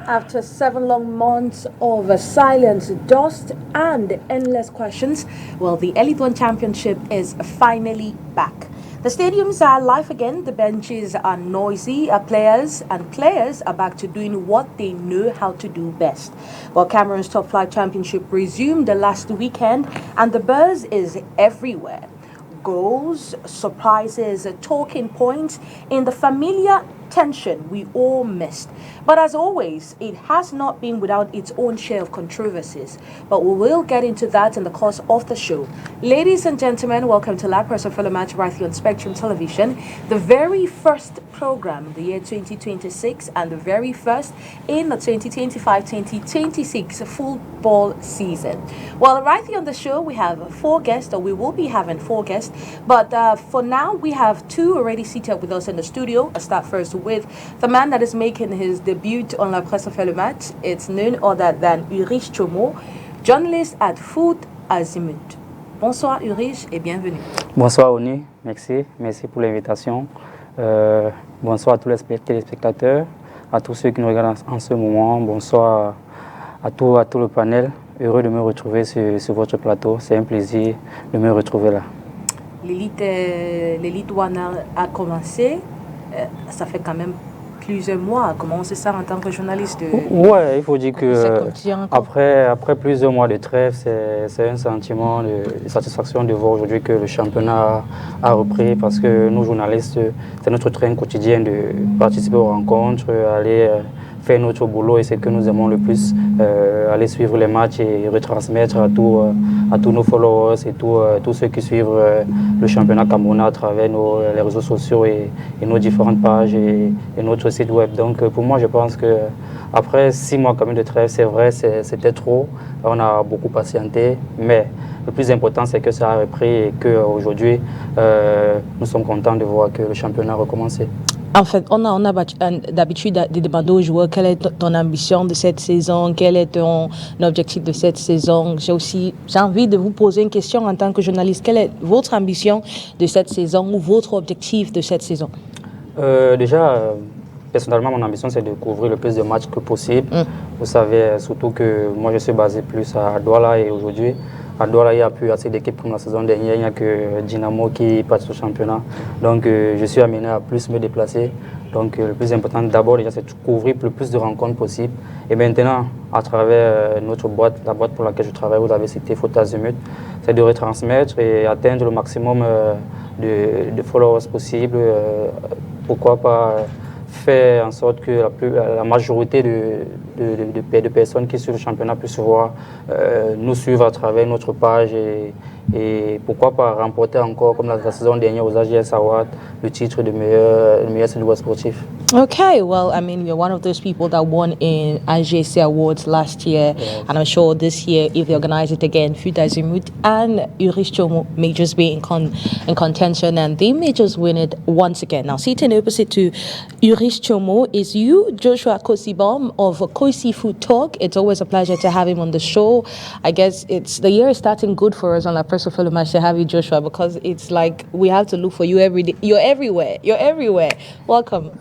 After 7 long months of silence, dust, and endless questions, well, the Elite One Championship is finally back. The stadiums are live again, the benches are noisy, players are back to doing what they know how to do best. Well, Cameroon's Top Flight Championship resumed the last weekend, and the buzz is everywhere. Goals, surprises, talking points in the familiar tension we all missed. But as always, it has not been without its own share of controversies. But we will get into that in the course of the show. Ladies and gentlemen, welcome to La Presse Fellow Match right here on Spectrum Television, the very first program of the year 2026 and the very first in the 2025-2026 football season. Well, right here on the show, we have 4 guests, or we will be having 4 guests. But for now, we have 2 already seated with us in the studio. I'll start first with the man that is making his debut on La Presse Fait le Match. It's none other than Ulrich Chomo, journalist at Foot Azimut. Bonsoir Ulrich et bienvenue. Bonsoir ONI, merci pour l'invitation. Bonsoir à tous les téléspectateurs, à tous ceux qui nous regardent en ce moment. Bonsoir à tout le panel. Heureux de me retrouver sur votre plateau. C'est un plaisir de me retrouver là. L'élite One a commencé. Ça fait quand même plusieurs mois. Comment on sait ça en tant que journaliste Ouais, il faut dire que après plusieurs mois de trêve, c'est un sentiment de satisfaction de voir aujourd'hui que le championnat a repris, parce que nous journalistes, c'est notre train quotidien de participer aux rencontres, aller faire notre boulot, et c'est ce que nous aimons le plus, aller suivre les matchs et retransmettre à tous nos followers et tous ceux qui suivent le championnat camerounais à travers les réseaux sociaux et nos différentes pages et notre site web. Donc pour moi, je pense que après 6 mois quand même de trêve, c'est vrai, c'était trop. On a beaucoup patienté, mais le plus important, c'est que ça a repris et qu'aujourd'hui, nous sommes contents de voir que le championnat a recommencé. En fait, on a d'habitude de demander aux joueurs quelle est ton ambition de cette saison, quel est ton objectif de cette saison. J'ai envie de vous poser une question en tant que journaliste. Quelle est votre ambition de cette saison ou votre objectif de cette saison? Déjà, personnellement, mon ambition, c'est de couvrir le plus de matchs que possible. Vous savez, surtout que moi, je suis basé plus à Douala, et aujourd'hui, à Douala, il n'y a plus assez d'équipes comme la saison dernière. Il n'y a que Dynamo qui passe au championnat. Donc, je suis amené à plus me déplacer. Donc, le plus important, d'abord, déjà, c'est de couvrir le plus de rencontres possible. Et maintenant, à travers notre boîte, la boîte pour laquelle je travaille, vous avez cité Foot Azimut, c'est de retransmettre et atteindre le maximum de followers possible. Pourquoi pas faire en sorte que la majorité de personnes qui suivent le championnat puissent nous suivre à travers notre page, et pourquoi pas remporter encore, comme la saison dernière aux AGS Awards, le titre de meilleur sélectionneur sportif. Okay, well, I mean, you're one of those people that won in AGC Awards last year, yes. And I'm sure this year, if they organize it again, Foot Azimut and Ulrich Chomo may just be in contention, and they may just win it once again. Now, sitting opposite to Ulrich Chomo is you, Joshua Kosibom of Kosi Food Talk. It's always a pleasure to have him on the show. I guess the year is starting good for us on La Presse Fellow Match to have you, Joshua, because it's like we have to look for you every day. You're everywhere. Welcome.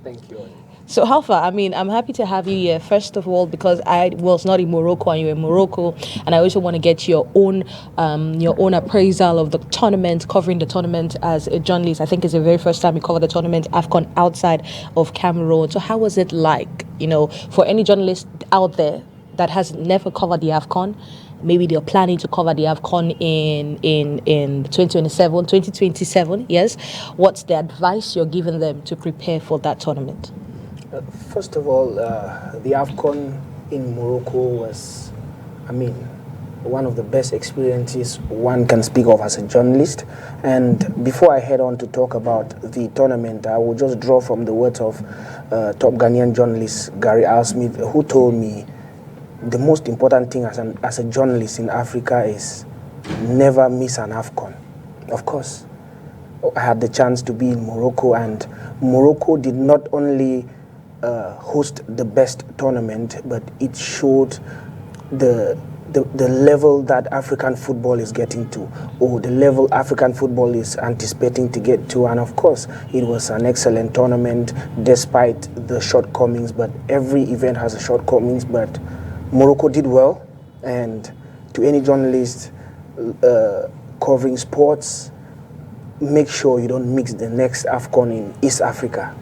Thank you. So how far? I mean, I'm happy to have you here, first of all, because I was not in Morocco and you're in Morocco, and I also want to get your own appraisal of the tournament, covering the tournament as a journalist. I think it's the very first time you cover the tournament AFCON outside of Cameroon. So how was it like, for any journalist out there that has never covered the AFCON? Maybe they're planning to cover the AFCON in 2027, yes. What's the advice you're giving them to prepare for that tournament? First of all, the AFCON in Morocco was, one of the best experiences one can speak of as a journalist. And before I head on to talk about the tournament, I will just draw from the words of top Ghanaian journalist Gary Al-Smith, who told me the most important thing as a journalist in Africa is never miss an AFCON. Of course, I had the chance to be in Morocco, and Morocco did not only host the best tournament, but it showed the the level that African football is getting to, or the level African football is anticipating to get to. And of course, it was an excellent tournament despite the shortcomings, but every event has a shortcomings, but Morocco did well. And to any journalist covering sports, make sure you don't mix the next AFCON in East Africa.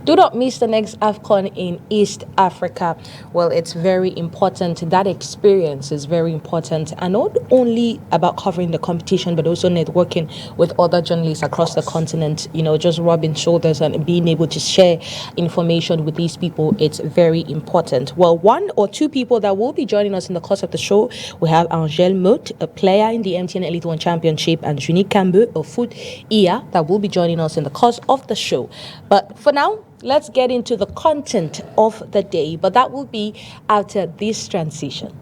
Do not miss the next AFCON in East Africa. Well, it's very important. That experience is very important. And not only about covering the competition, but also networking with other journalists across the continent. You know, just rubbing shoulders and being able to share information with these people. It's very important. Well, one or two people that will be joining us in the course of the show. We have Angel Mout, a player in the MTN Elite One Championship, and Juni Kambe, a foot IA, that will be joining us in the course of the show. But for now, let's get into the content of the day, but that will be after this transition.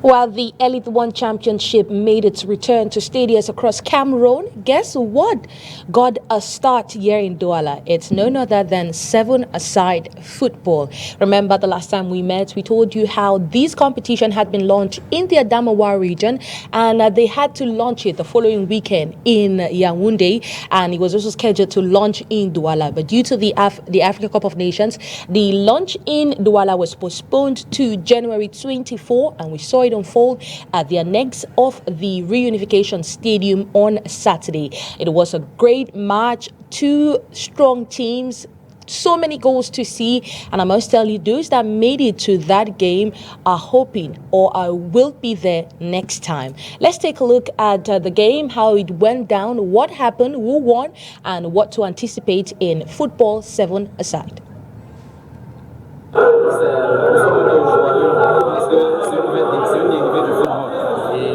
While the Elite One Championship made its return to stadiums across Cameroon, guess what got a start here in Douala? It's none other than seven-a-side football. Remember the last time we met, we told you how this competition had been launched in the Adamawa region, and they had to launch it the following weekend in Yaoundé, and it was also scheduled to launch in Douala. But due to the Africa Cup of Nations, the launch in Douala was postponed to January 24, and we saw it unfold at the annex of the Reunification Stadium on Saturday. It was a great match, two strong teams, so many goals to see, and I must tell you, those that made it to that game are hoping or will be there next time. Let's take a look at the game, how it went down, what happened, who won, and what to anticipate in football seven-a-side.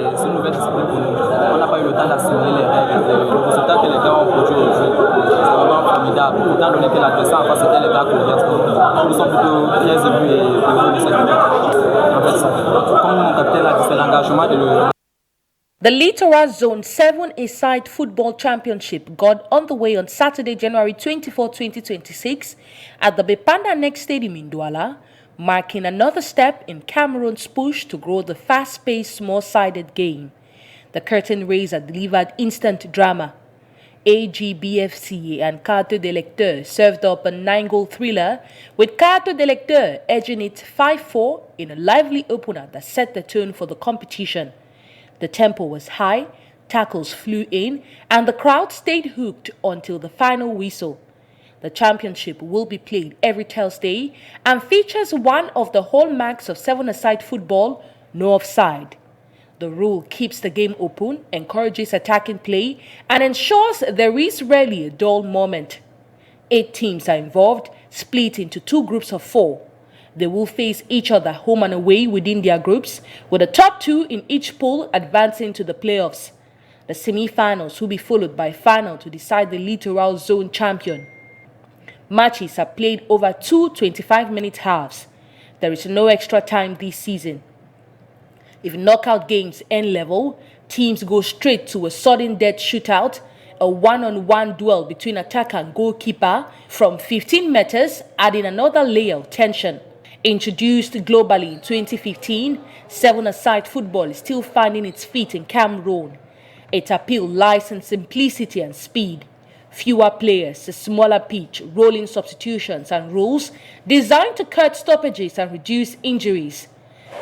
C'est une nouvelle discipline pour nous. On n'a pas eu le temps d'assimiler les règles. Le résultat que les gars ont produit aujourd'hui, c'est vraiment formidable. Autant donné que l'adversaire en face c'était les gars coréens. Nous sommes plutôt très émus et heureux de cette victoire. En fait, comme mon capitaine a dit, c'est l'engagement et le... The Littoral Zone 7-a-side football championship got underway on Saturday, January 24, 2026 at the Bepanda Next Stadium in Douala, marking another step in Cameroon's push to grow the fast-paced, small-sided game. The curtain raiser delivered instant drama. AGBFC and Carte de Lecteur served up a 9-goal thriller, with Carte de Lecteur edging it 5-4 in a lively opener that set the tone for the competition. The tempo was high, tackles flew in, and the crowd stayed hooked until the final whistle. The championship will be played every Thursday and features one of the hallmarks of seven-a-side football, no offside. The rule keeps the game open, encourages attacking play, and ensures there is rarely a dull moment. 8 teams are involved, split into 2 groups of 4. They will face each other home and away within their groups, with the top 2 in each pool advancing to the playoffs. The semi-finals will be followed by a final to decide the Littoral Zone champion. Matches are played over 2 25-minute halves. There is no extra time this season. If knockout games end level, teams go straight to a sudden death shootout, a one-on-one duel between attacker and goalkeeper from 15 meters, adding another layer of tension. Introduced globally in 2015, seven-a-side football is still finding its feet in Cameroon. Its appeal lies in simplicity and speed. Fewer players, a smaller pitch, rolling substitutions and rules designed to cut stoppages and reduce injuries.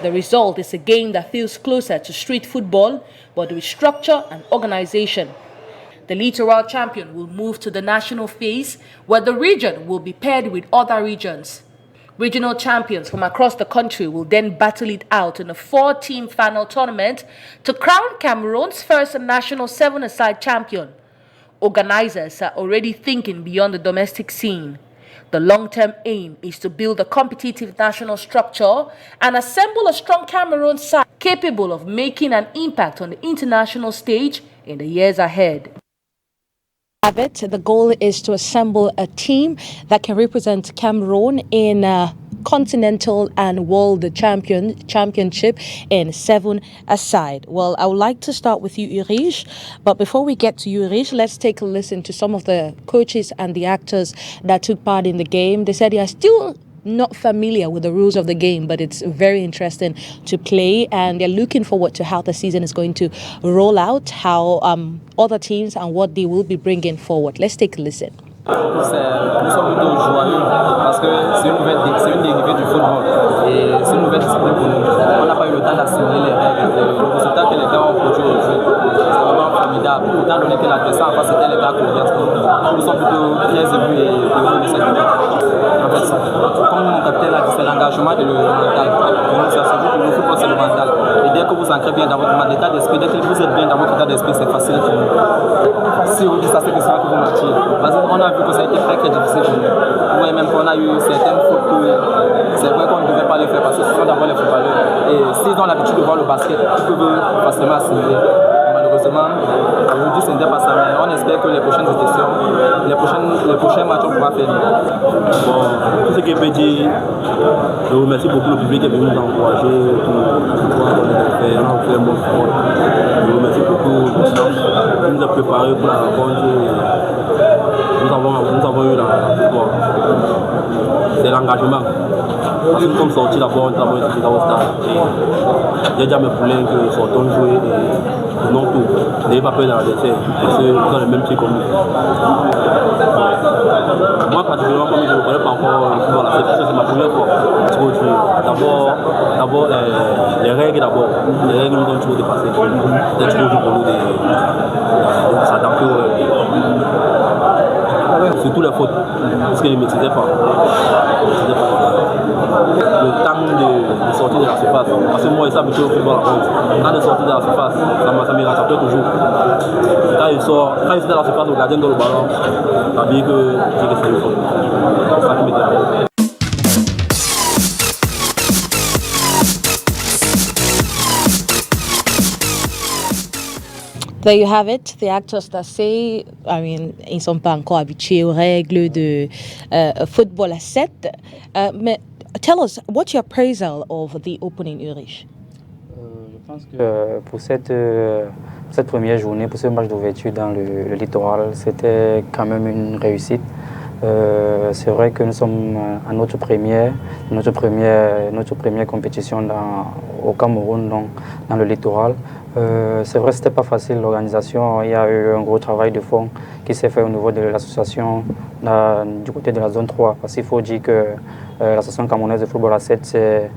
The result is a game that feels closer to street football, but with structure and organization. The Littoral champion will move to the national phase, where the region will be paired with other regions. Regional champions from across the country will then battle it out in a 4-team final tournament to crown Cameroon's first national seven-a-side champion. Organizers are already thinking beyond the domestic scene. The long-term aim is to build a competitive national structure and assemble a strong Cameroon side capable of making an impact on the international stage in the years ahead. Have it. The goal is to assemble a team that can represent Cameroon in continental and world championship in 7-a-side. Well, I would like to start with you, Irish, but before we get to you, Irish, let's take a listen to some of the coaches and the actors that took part in the game. They said they are still not familiar with the rules of the game, but it's very interesting to play, and they're looking forward to how the season is going to roll out, how other teams and what they will be bringing forward. Let's take a listen. Nous sommes plutôt joyeux parce que c'est une dérivée du football et c'est une nouvelle discipline pour nous. On n'a pas eu le temps d'assimiler les règles. Le résultat que les gars ont produit aujourd'hui, c'est vraiment formidable. Étant donné que l'adversaire en face c'était les gars coréens, nous sommes plutôt très émus et heureux de cette victoire. En fait, comme mon capitaine l'a dit, c'est l'engagement et le mental. Pour nous, ça se joue pour le football, c'est le mental. Et dès que vous ancrez bien dans votre état d'esprit, dès que vous êtes bien dans votre état d'esprit, c'est facile pour nous. Si on dit ça, c'est que ça que vous mentir. Parce qu'on a vu que ça a été très difficile pour nous. Oui, même qu'on a eu certaines fautes que c'est vrai qu'on ne devait pas les faire parce que ce sont d'abord les footballeurs. Et s'ils ont l'habitude de voir le basket, ils peuvent facilement assimiler. Malheureusement, aujourd'hui ce n'était pas ça, mais on espère que les prochaines éditions, les prochains matchs, on pourra faire. Bon, tout ce que je peux dire, je remercie beaucoup le public qui est venu nous encourager pour pouvoir faire un bon sport. Je remercie beaucoup le staff qui nous a préparé pour la rencontre. Nous avons eu la victoire. C'est l'engagement. Parce que nous sommes sortis d'abord, nous avons été au stade. J'ai dit à mes poulains que sortons jouer et non tout. N'ayez pas peur dans l'adversaire, parce qu'ils ont le même pied comme nous. Moi, particulièrement, comme je ne connais pas encore le football, c'est parce que c'est ma première fois. D'abord, les règles d'abord. Les règles nous ont toujours dépassé. C'est toujours dur pour nous de s'adapter aux règles. Surtout les fautes, parce qu'ils ne maîtrisaient pas. Le temps de sortir de la surface. Parce que moi, ils s'habituent au football. Quand de sortir de la surface, ça me rattrape toujours. Quand ils sortent de la surface, le gardien dans le ballon, ça veut dire que c'est une faute. C'est ça qui me dérange. There you have it, the actors that say, ils ne sont pas encore habitués aux règles de football à 7. Mais tell us, what's your appraisal of the opening, Irish? Je pense que pour cette première journée, pour ce match d'ouverture dans le littoral, c'était quand même une réussite. C'est vrai que nous sommes à notre première compétition au Cameroun, donc dans le littoral. C'est vrai que ce n'était pas facile l'organisation. Il y a eu un gros travail de fond qui s'est fait au niveau de l'association du côté de la zone 3. Parce qu'il faut dire que l'association camerounaise de football à 7, c'est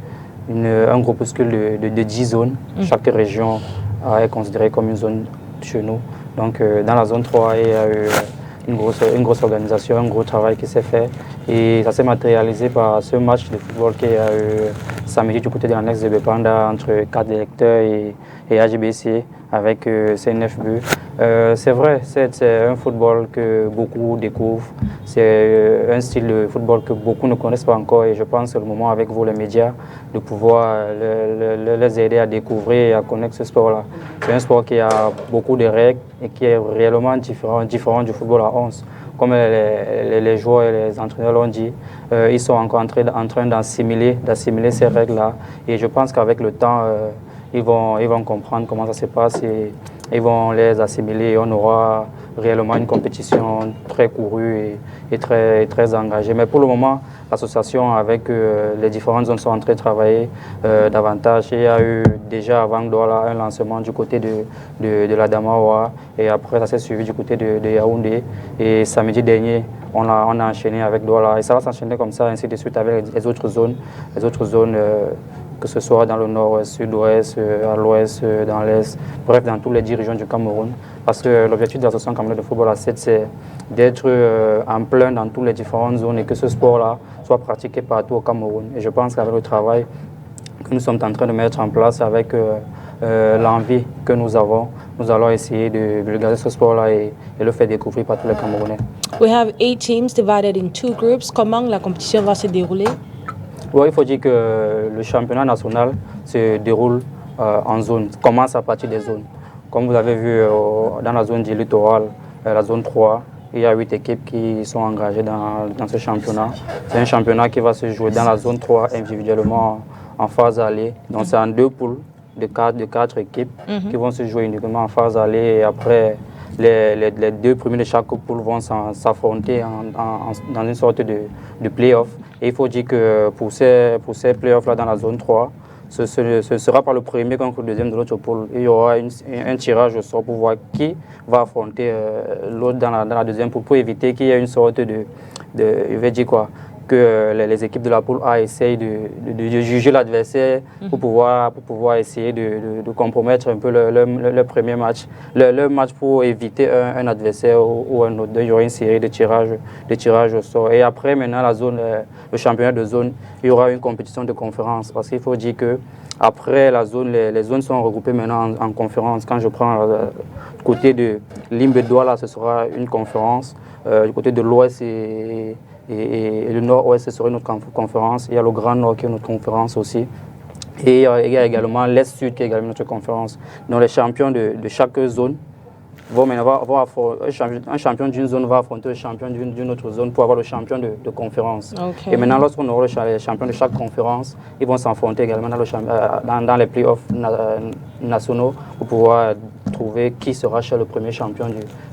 un groupuscule de 10 zones. Chaque région est considérée comme une zone chez nous. Donc dans la zone 3, il y a eu une grosse organisation, un gros travail qui s'est fait. Et ça s'est matérialisé par ce match de football qui a eu samedi du côté de l'annexe de Bepanda entre 4 électeurs et AGBC avec 9 buts. C'est vrai, c'est un football que beaucoup découvrent. C'est un style de football que beaucoup ne connaissent pas encore et je pense que c'est le moment avec vous, les médias, de pouvoir les aider à découvrir et à connaître ce sport-là. C'est un sport qui a beaucoup de règles et qui est réellement différent du football à 11. Comme les joueurs et les entraîneurs l'ont dit, ils sont encore en train d'assimiler ces règles-là. Et je pense qu'avec le temps, ils vont comprendre comment ça se passe et ils vont les assimiler et on aura réellement une compétition très courue et très engagée. Mais pour le moment, l'association avec les différentes zones sont en train de travailler davantage. Il y a eu déjà avant Douala un lancement du côté de la Damawa et après ça s'est suivi du côté de Yaoundé. Et samedi dernier, on a enchaîné avec Douala et ça va s'enchaîner comme ça, ainsi de suite avec les autres zones que ce soit dans le nord-ouest, sud-ouest, à l'ouest, dans l'est, bref, dans toutes les 10 régions du Cameroun. Parce que l'objectif de l'association camerounaise de football à 7, c'est d'être en plein dans toutes les différentes zones et que ce sport-là soit pratiqué partout au Cameroun. Et je pense qu'avec le travail que nous sommes en train de mettre en place, avec l'envie que nous avons, nous allons essayer de vulgariser ce sport-là et le faire découvrir par tous les Camerounais. We have 8 teams divided in 2 groups. Comment la compétition va se dérouler? Oui, il faut dire que le championnat national se déroule en zone, commence à partir des zones. Comme vous avez vu dans la zone du littoral, la zone 3, Il y a 8 équipes qui sont engagées dans ce championnat. C'est un championnat qui va se jouer dans la zone 3 individuellement en phase aller. Donc c'est en 2 poules de 4 équipes qui vont se jouer uniquement en phase aller. Et après, les 2 premiers de chaque poule vont s'affronter dans une sorte de play-off. Et il faut dire que pour ces play-offs-là dans la zone 3, ce sera pas le premier contre le deuxième de l'autre poule. Il y aura un tirage au sort pour voir qui va affronter l'autre dans la deuxième poule pour éviter qu'il y ait une sorte je vais dire quoi, que les équipes de la poule A essayent de juger l'adversaire pour pouvoir essayer de compromettre un peu le premier match, le match pour éviter un adversaire ou un autre. Il y aura une série de tirages au sort. Et après, maintenant, le championnat de zone, il y aura une compétition de conférence. Parce qu'il faut dire que après la zone, les zones sont regroupées maintenant en conférence. Quand je prends du côté de Limbe-Douala, ce sera une conférence. Du côté de l'Ouest et le Nord-Ouest, ce sera une autre conférence. Il y a le Grand Nord qui est notre conférence aussi. Et il y a également l'Est-Sud qui est également notre conférence. Donc les champions de chaque zone un champion d'une zone va affronter le champion d'une autre zone pour avoir le champion de conférence. Okay. Et maintenant, lorsqu'on aura les champions de chaque conférence, ils vont s'affronter également dans les playoffs nationaux pour pouvoir trouver qui sera le premier champion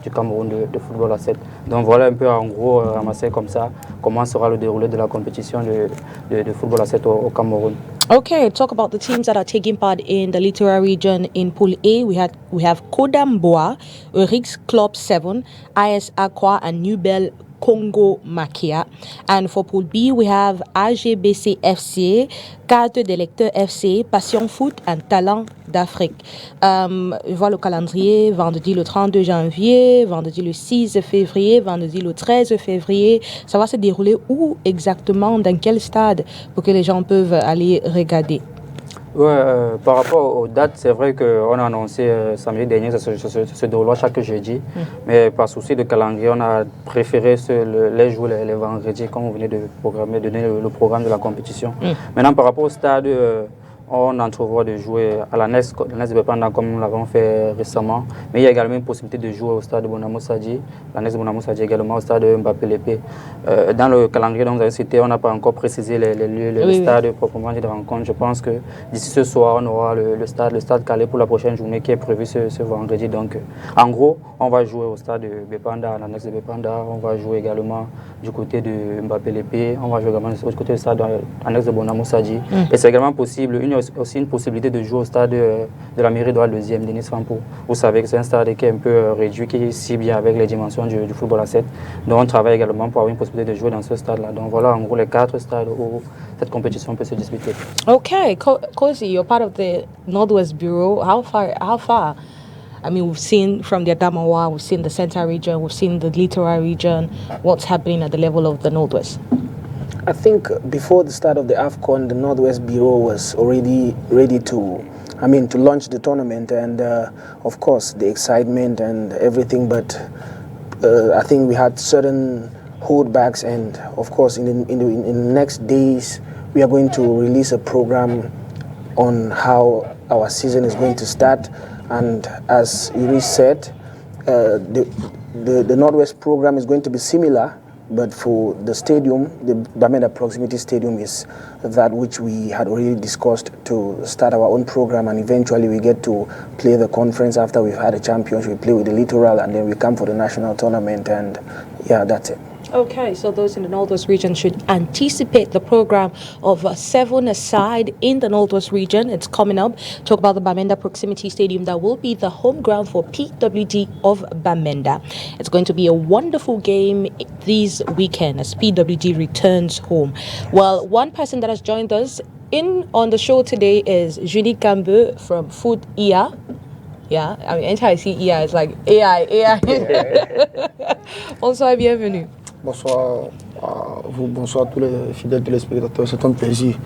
du Cameroun de football à 7. Donc voilà un peu en gros ramassé comme ça comment sera le déroulé de la compétition de football à 7 au Cameroun. Okay, talk about the teams that are taking part in the Littoral region. In Pool A, we have Kodamboa, Urix Club 7, IS Aqua, and New Bell Congo Makia. And for Pool B, we have AGBC FC, Carte des Lecteurs FC, Passion Foot and Talent d'Afrique. Je vois le calendrier, vendredi le 32 janvier, vendredi le 6 février, vendredi le 13 février. Ça va se dérouler où exactement, dans quel stade, pour que les gens peuvent aller regarder? Par rapport aux dates, c'est vrai qu'on a annoncé samedi dernier que ça se déroulera chaque jeudi. Mais par souci de calendrier, on a préféré les jouer les vendredis, comme vous venez de donner le programme de la compétition. Maintenant, par rapport au stade, on entrevoit de jouer à la NES de Bepanda comme nous l'avons fait récemment. Mais il y a également une possibilité de jouer au stade de Bonamo Sadji, la NES de Bonamo Sadji également au stade de Mbappé-Lépé. Dans le calendrier dont vous avez cité, on n'a pas encore précisé les lieux, les stades proprement dit de rencontre. Je pense que d'ici ce soir, on aura le stade calé pour la prochaine journée qui est prévue ce vendredi. Donc, en gros, on va jouer au stade de Bepanda, à la NES de Bepanda. On va jouer également du côté de Mbappé-Lépé. On va jouer également du côté du stade de la NES de Bonamo Sadji. Et c'est également possible, aussi une possibilité de jouer au stade de la mairie de la 2e, Denis Fampo. Vous savez que c'est un stade qui est un peu réduit, qui est si bien avec les dimensions du football à 7. Donc on travaille également pour avoir une possibilité de jouer dans ce stade-là. Donc voilà en gros les 4 stades où cette compétition peut se disputer. Okay, Kosi, you're part of the Northwest Bureau. How far? I mean, we've seen from the Adamawa, we've seen the Central region, we've seen the Littoral region. What's happening at the level of the Northwest? I think before the start of the AFCON, the Northwest Bureau was already ready to launch the tournament, and of course the excitement and everything. But I think we had certain holdbacks, and of course in the next days we are going to release a program on how our season is going to start. And as Yuri said, the Northwest program is going to be similar. But for the stadium, the Bamenda Proximity Stadium is that which we had already discussed to start our own program, and eventually we get to play the conference after we've had a championship. We play with the Littoral, and then we come for the national tournament, and yeah, that's it. Okay, so those in the Northwest region should anticipate the program of 7-a-side in the Northwest region. It's coming up. Talk about the Bamenda Proximity Stadium that will be the home ground for PWD of Bamenda. It's going to be a wonderful game this weekend as PWD returns home. Well, one person that has joined us on the show today is Julie Kambe from Food IA. Yeah, I mean, anytime I see IA, it's like AI. Bonsoir et bienvenue. Bonsoir à vous, bonsoir à tous les fidèles téléspectateurs. C'est un plaisir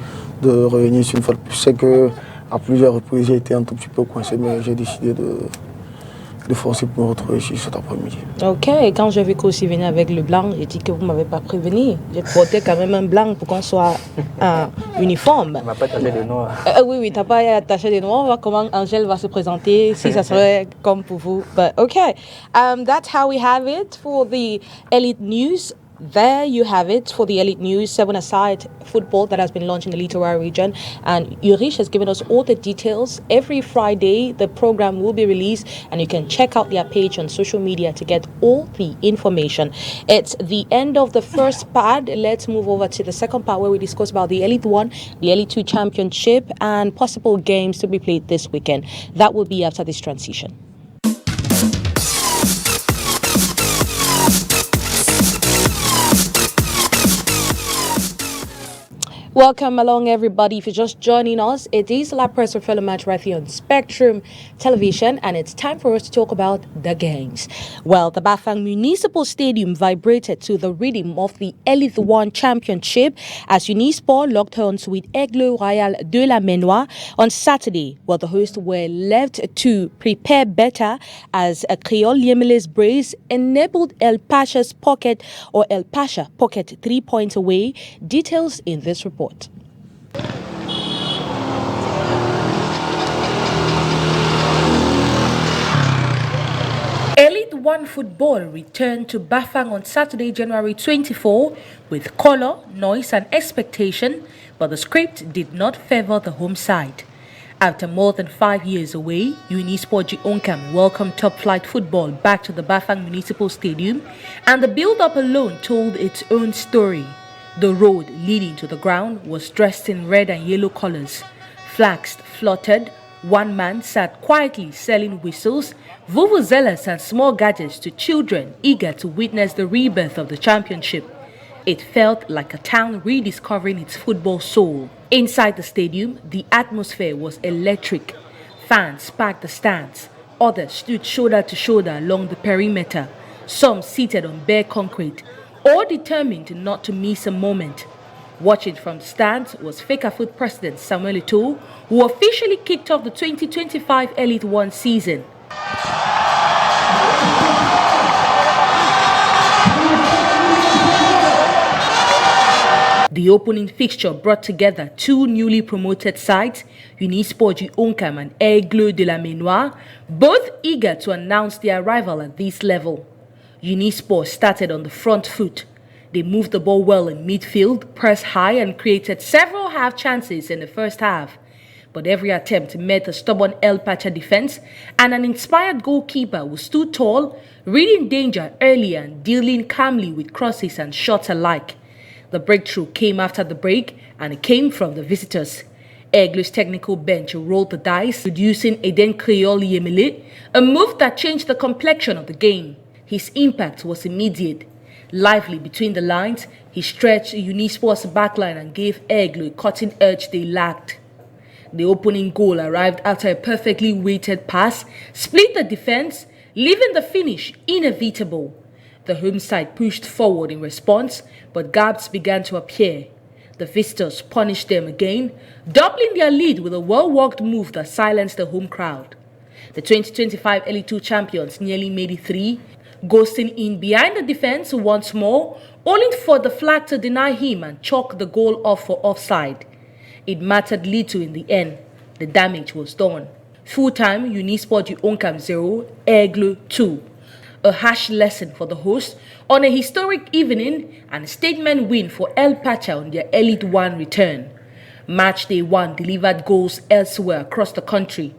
de revenir ici une fois de plus. Je sais qu'à plusieurs reprises, j'ai été un tout petit peu coincé, mais j'ai décidé de forcer pour me retrouver ici cet après-midi. Ok, quand j'ai vu que vous venez avec le blanc, j'ai dit que vous ne m'avez pas prévenu. J'ai porté quand même un blanc pour qu'on soit en uniforme. On m'a pas taché de noir. Oui, tu n'as pas attaché de noir. On va voir comment Angèle va se présenter, si ça serait comme pour vous. But okay, that's how we have it for the Elite News. There you have it for the Elite News, 7-a-side football that has been launched in the Littoral region. And Yurish has given us all the details. Every Friday, the program will be released, and you can check out their page on social media to get all the information. It's the end of the first part. Let's move over to the second part where we discuss about the Elite 1, the Elite 2 Championship, and possible games to be played this weekend. That will be after this transition. Welcome along, everybody. If you're just joining us, it is La Presse Fellow Match right here on Spectrum Television, and it's time for us to talk about the games. Well, the Bafang Municipal Stadium vibrated to the rhythm of the Elite 1 Championship as Unisport locked horns with Aigle Royal de la Menoir on Saturday, while the hosts were left to prepare better as a Creole Yemelis brace enabled El Pacha's pocket 3 points away. Details in this report. Elite 1 football returned to Bafang on Saturday, January 24, with colour, noise and expectation, but the script did not favour the home side. After more than 5 years away, Unisport Gionkam welcomed top-flight football back to the Bafang Municipal Stadium, and the build-up alone told its own story. The road leading to the ground was dressed in red and yellow colors. Flags fluttered. One man sat quietly selling whistles, vuvuzelas and small gadgets to children eager to witness the rebirth of the championship. It felt like a town rediscovering its football soul. Inside the stadium, the atmosphere was electric. Fans packed the stands. Others stood shoulder to shoulder along the perimeter, some seated on bare concrete, all determined not to miss a moment. Watching from the stands was Fecafoot President Samuel Eto'o, who officially kicked off the 2025 Elite 1 season. The opening fixture brought together two newly promoted sides, Unisport Gionkam and Aigle de la Menoir, both eager to announce their arrival at this level. Unisport started on the front foot. They moved the ball well in midfield, pressed high and created several half chances in the first half. But every attempt met a stubborn El Pacha defense and an inspired goalkeeper who stood tall, reading danger early and dealing calmly with crosses and shots alike. The breakthrough came after the break, and it came from the visitors. Aigle's technical bench rolled the dice, reducing Eden Creole Yemele, a move that changed the complexion of the game. His impact was immediate. Lively between the lines, he stretched Unisport's backline and gave Aigle a cutting edge they lacked. The opening goal arrived after a perfectly weighted pass, split the defense, leaving the finish inevitable. The home side pushed forward in response, but gaps began to appear. The visitors punished them again, doubling their lead with a well-worked move that silenced the home crowd. The 2025 Elite 2 champions nearly made it 3, ghosting in behind the defense once more, only for the flag to deny him and chalk the goal off for offside. It mattered little in the end. The damage was done. Full-time, Unisport Gionkam 0, Aigle 2. A harsh lesson for the hosts on a historic evening and a statement win for El Pacha on their Elite 1 return. Match Day 1 delivered goals elsewhere across the country.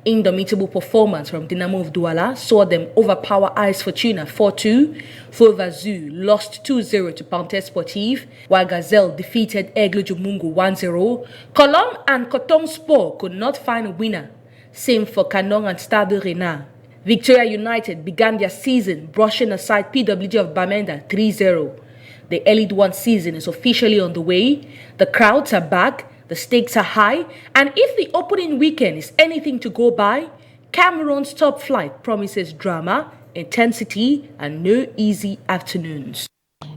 Indomitable performance from Dinamo of Douala saw them overpower AS Fortuna 4-2. Fovazu lost 2-0 to Panthère Sportive, while Gazelle defeated Aigle Jumungu 1-0. Colombe and Coton Sport could not find a winner. Same for Kanong and Stade Renard. Victoria United began their season brushing aside PWG of Bamenda 3-0. The Elite 1 season is officially on the way. The crowds are back. The stakes are high, and if the opening weekend is anything to go by, Cameroon's top flight promises drama, intensity, and no easy afternoons.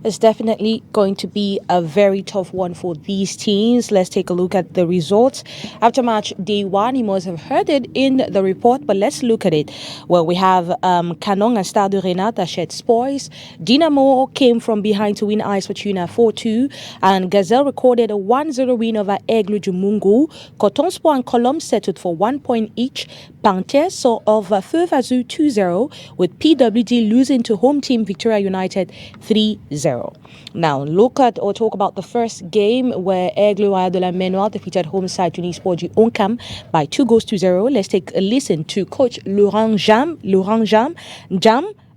is definitely going to be a very tough one for these teams. Let's take a look at the results. After match day 1, you must have heard it in the report, but let's look at it. Well, we have Canon and Stade de Renata shed spoils. Dinamo came from behind to win Ice Fortuna 4-2, and Gazelle recorded a 1-0 win over Aigle du Mungu. Coton Sport and Colombe settled for 1 point each. Panthers saw over Feu Vazu 2-0, with PWD losing to home team Victoria United 3-0. Now, look at or talk about the first game where Aigle de la Menoir defeated home side Unisport du Oncam by 2-0. Let's take a listen to coach Laurent Jam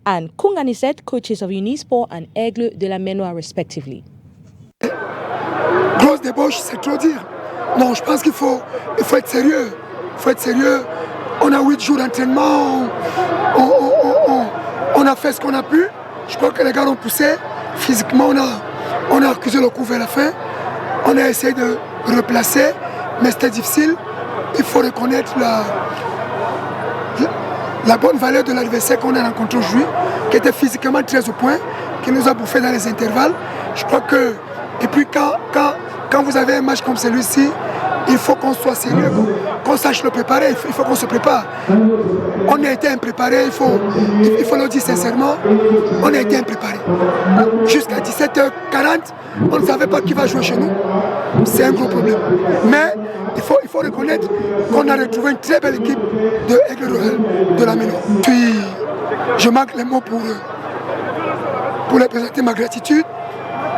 and Kung Anisette, coaches of Unisport and Aigle de la Menoir respectively. Grosse débauche, c'est trop dire. Non, je pense qu'il faut être sérieux. Il faut être sérieux. On a 8 jours d'entraînement. On a fait ce qu'on a pu. Je crois que les gars ont poussé. Physiquement, on a accusé le coup vers la fin. On a essayé de replacer, mais c'était difficile. Il faut reconnaître la bonne valeur de l'adversaire qu'on a rencontré aujourd'hui, qui était physiquement très au point, qui nous a bouffé dans les intervalles. Je crois que, et puis quand vous avez un match comme celui-ci, il faut qu'on soit sérieux, qu'on sache le préparer, il faut qu'on se prépare. On a été impréparés, il faut le dire sincèrement, on a été impréparés. Jusqu'à 17h40, on ne savait pas qui va jouer chez nous. C'est un gros problème. Mais il faut reconnaître qu'on a retrouvé une très belle équipe de Aigle Royal de la Méno. Puis je manque les mots pour leur présenter ma gratitude.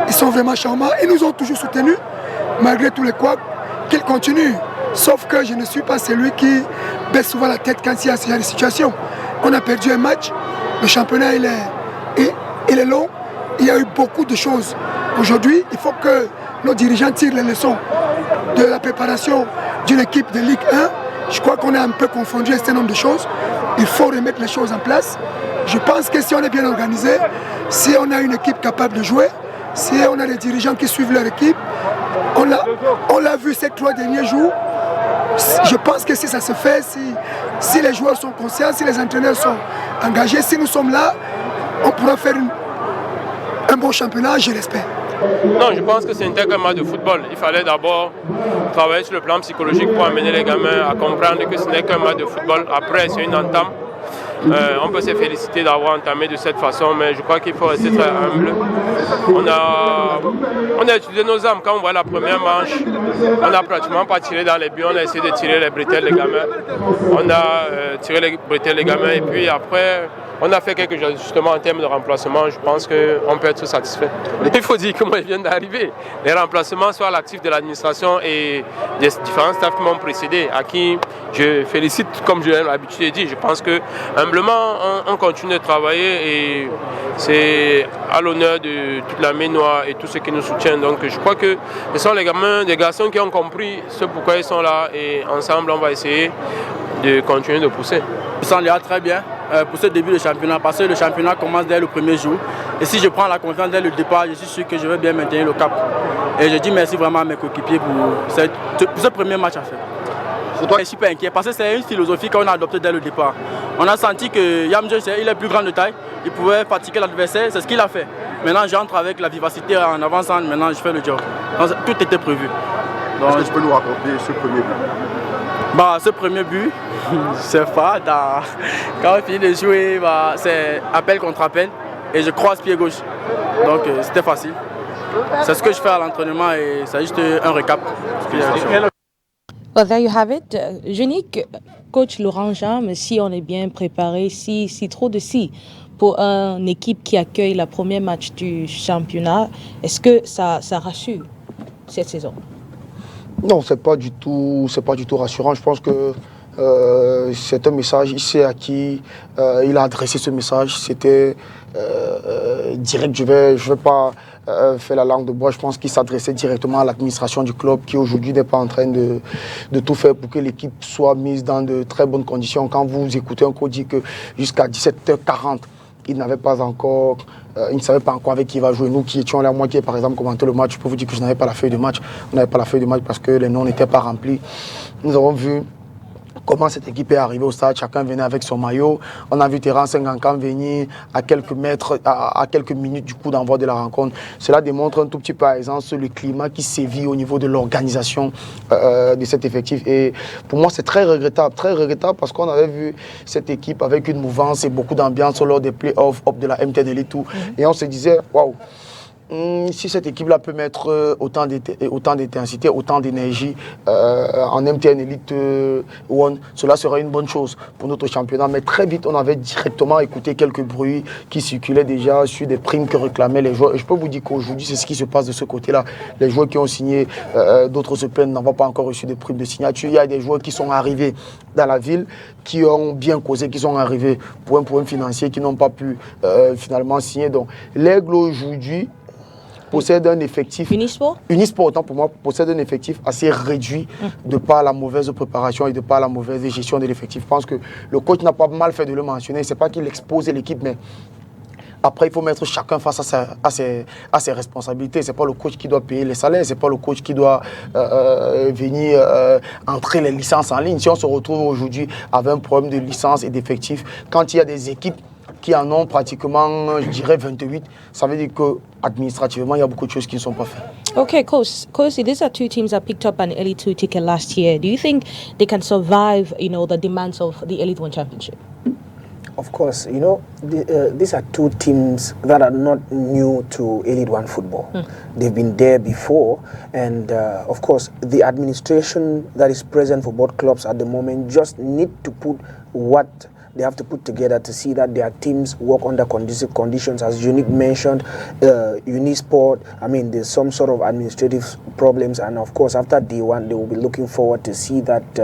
Ils sont vraiment charmants. Ils nous ont toujours soutenus, malgré tous les couacs, qu'ils continuent. Sauf que je ne suis pas celui qui baisse souvent la tête quand il y a des situations. On a perdu un match, le championnat il est long, il y a eu beaucoup de choses. Aujourd'hui, il faut que nos dirigeants tirent les leçons de la préparation d'une équipe de Ligue 1. Je crois qu'on a un peu confondu un certain nombre de choses. Il faut remettre les choses en place. Je pense que si on est bien organisé, si on a une équipe capable de jouer, si on a des dirigeants qui suivent leur équipe, on l'a vu ces 3 derniers jours. Je pense que si ça se fait, si les joueurs sont conscients, si les entraîneurs sont engagés, si nous sommes là, on pourra faire un bon championnat, je l'espère. Non, je pense que c'est un tel match de football. Il fallait d'abord travailler sur le plan psychologique pour amener les gamins à comprendre que ce n'est qu'un match de football. Après, c'est une entame. On peut se féliciter d'avoir entamé de cette façon, mais je crois qu'il faut rester très humble. On a utilisé nos armes. Quand on voit la première manche, on n'a pratiquement pas tiré dans les buts, on a essayé de tirer les bretelles des gamins. On a tiré les bretelles des gamins et puis après, on a fait quelques ajustements en termes de remplacement. Je pense qu'on peut être satisfait. Il faut dire que moi, je viens d'arriver. Les remplacements sont à l'actif de l'administration et des différents staffs qui m'ont précédé, à qui je félicite, comme je l'ai l'habitude de dire. Je pense que humblement, on continue de travailler et c'est à l'honneur de toute la Ménoire et tous ceux qui nous soutiennent. Donc je crois que ce sont les gamins, des garçons qui ont compris ce pourquoi ils sont là et ensemble, on va essayer de continuer de pousser. Je sens Léa très bien pour ce début de championnat parce que le championnat commence dès le premier jour. Et si je prends la confiance dès le départ, je suis sûr que je vais bien maintenir le cap. Et je dis merci vraiment à mes coéquipiers pour ce premier match à faire. Je suis super inquiet parce que c'est une philosophie qu'on a adoptée dès le départ. On a senti que Yamjo, il est plus grand de taille, il pouvait fatiguer l'adversaire, c'est ce qu'il a fait. Maintenant j'entre avec la vivacité en avançant, maintenant je fais le job. Donc, tout était prévu. Est-ce que tu peux nous raconter ce premier but? Ce premier but, je sais pas, quand on finit de jouer, c'est appel contre appel et je croise pied gauche. Donc c'était facile. C'est ce que je fais à l'entraînement et c'est juste un récap. Well, there you have it. Unique, coach Laurent Jam, si on est bien préparé, si trop de si pour une équipe qui accueille le premier match du championnat, est-ce que ça rassure cette saison? Non, c'est pas du tout rassurant. Je pense que c'est un message, il sait à qui il a adressé ce message. C'était direct. Je vais pas faire la langue de bois. Je pense qu'il s'adressait directement à l'administration du club qui aujourd'hui n'est pas en train de tout faire pour que l'équipe soit mise dans de très bonnes conditions. Quand vous écoutez un coach dire que jusqu'à 17h40, il n'avait pas encore, il ne savait pas encore avec qui il va jouer. Nous qui étions là, moi qui ai par exemple commenté le match, je peux vous dire que je n'avais pas la feuille de match. On n'avait pas la feuille de match parce que les noms n'étaient pas remplis. Nous avons vu comment cette équipe est arrivée au stade. Chacun venait avec son maillot. On a vu Terence Ngankan venir à quelques mètres, à quelques minutes du coup d'envoi de la rencontre. Cela démontre un tout petit peu, par exemple, le climat qui sévit au niveau de l'organisation de cet effectif. Et pour moi, c'est très regrettable parce qu'on avait vu cette équipe avec une mouvance et beaucoup d'ambiance lors des playoffs de la MTN Elite Tour. Et on se disait, waouh, si cette équipe-là peut mettre autant d'intensité, autant d'énergie en MTN Elite One, cela serait une bonne chose pour notre championnat. Mais très vite, on avait directement écouté quelques bruits qui circulaient déjà sur des primes que réclamaient les joueurs. Et je peux vous dire qu'aujourd'hui, c'est ce qui se passe de ce côté-là. Les joueurs qui ont signé, d'autres se plaignent, n'ont pas encore reçu de primes de signature. Il y a des joueurs qui sont arrivés dans la ville, qui ont bien causé, qui sont arrivés pour un problème financier, qui n'ont pas pu finalement signer. Donc, l'Aigle aujourd'hui possède un effectif. Unisport, autant pour moi, possède un effectif assez réduit de par la mauvaise préparation et de par la mauvaise gestion de l'effectif. Je pense que le coach n'a pas mal fait de le mentionner. Ce n'est pas qu'il expose l'équipe, mais après, il faut mettre chacun face à ses responsabilités. Ce n'est pas le coach qui doit payer les salaires, ce n'est pas le coach qui doit venir entrer les licences en ligne. Si on se retrouve aujourd'hui avec un problème de licence et d'effectifs, quand il y a des équipes qui en ont pratiquement, je dirais, 28, ça veut dire qu'administrativement, il y a beaucoup de choses qui ne sont pas faites. Okay, Coach, these are two teams that picked up an Elite 2 ticket last year. Do you think they can survive, the demands of the Elite 1 Championship? Of course, these are two teams that are not new to Elite 1 football. They've been there before, and of course, the administration that is present for both clubs at the moment just need to put what they have to put together to see that their teams work under conducive conditions. As Unique mentioned, Unisport, there's some sort of administrative problems, and of course after day one they will be looking forward to see that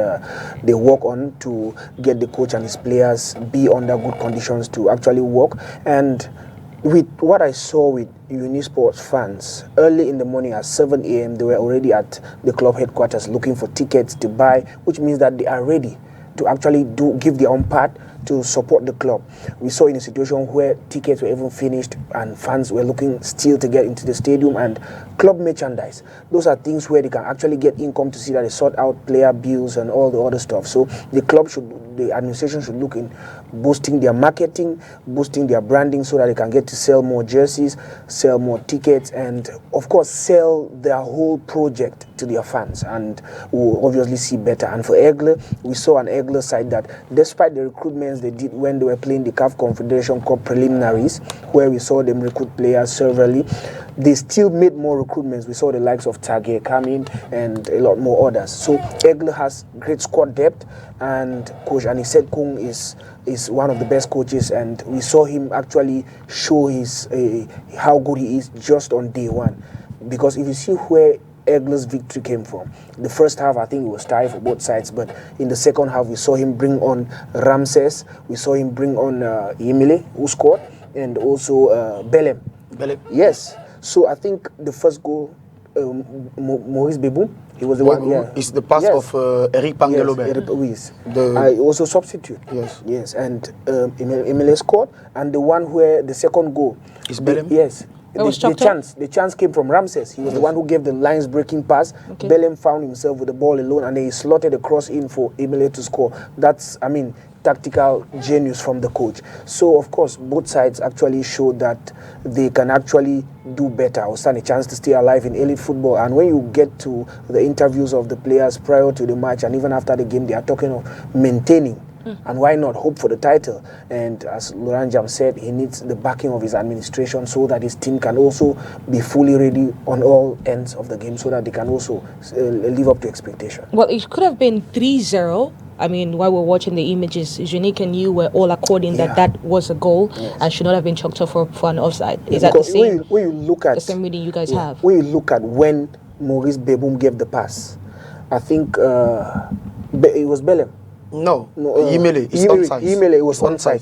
they work on to get the coach and his players be under good conditions to actually work. And with what I saw with Unisport's fans, early in the morning at 7 a.m. they were already at the club headquarters looking for tickets to buy, which means that they are ready to actually give their own part to support the club. We saw in a situation where tickets were even finished and fans were looking still to get into the stadium, and club merchandise. Those are things where they can actually get income to see that they sort out player bills and all the other stuff. So the administration should look in boosting their marketing, boosting their branding so that they can get to sell more jerseys, sell more tickets, and of course sell their whole project to their fans, and we'll obviously see better. And for Aigle, we saw an Aigle side that despite the recruitments they did when they were playing the CAF Confederation Cup preliminaries, where we saw them recruit players severally, they still made more recruitments. We saw the likes of Tage come in and a lot more others. So Aigle has great squad depth, and Coach Anisette Kung is one of the best coaches, and we saw him actually show how good he is just on day one. Because if you see where Aigle's victory came from, the first half I think it was tied for both sides, but in the second half we saw him bring on Ramses, we saw him bring on Emile, who scored, and also Belem. Yes. So I think the first goal, Maurice Beboum, he was the one. Yeah, it's the pass of Eric Pangelobe. Yes, I also substitute. Yes, and Emile scored, and the one where the second goal is Belem. Yes. The chance came from Ramses. He was the one who gave the lines breaking pass. Okay. Belem found himself with the ball alone, and he slotted a cross in for Emile to score. That's, tactical genius from the coach. So of course both sides actually showed that they can actually do better or stand a chance to stay alive in elite football. And when you get to the interviews of the players prior to the match and even after the game, they are talking of maintaining. And why not hope for the title? And as Laurent Jam said, he needs the backing of his administration so that his team can also be fully ready on all ends of the game, so that they can also live up to expectation. Well, it could have been 3-0. While we're watching the images, Unique and you were all according that was a goal and should not have been chalked up for an offside. Is that the same? When you look at the same reading you guys have? When you look at when Maurice Beboum gave the pass, I think it was Belem. No, Emile is onside. Emile was onside.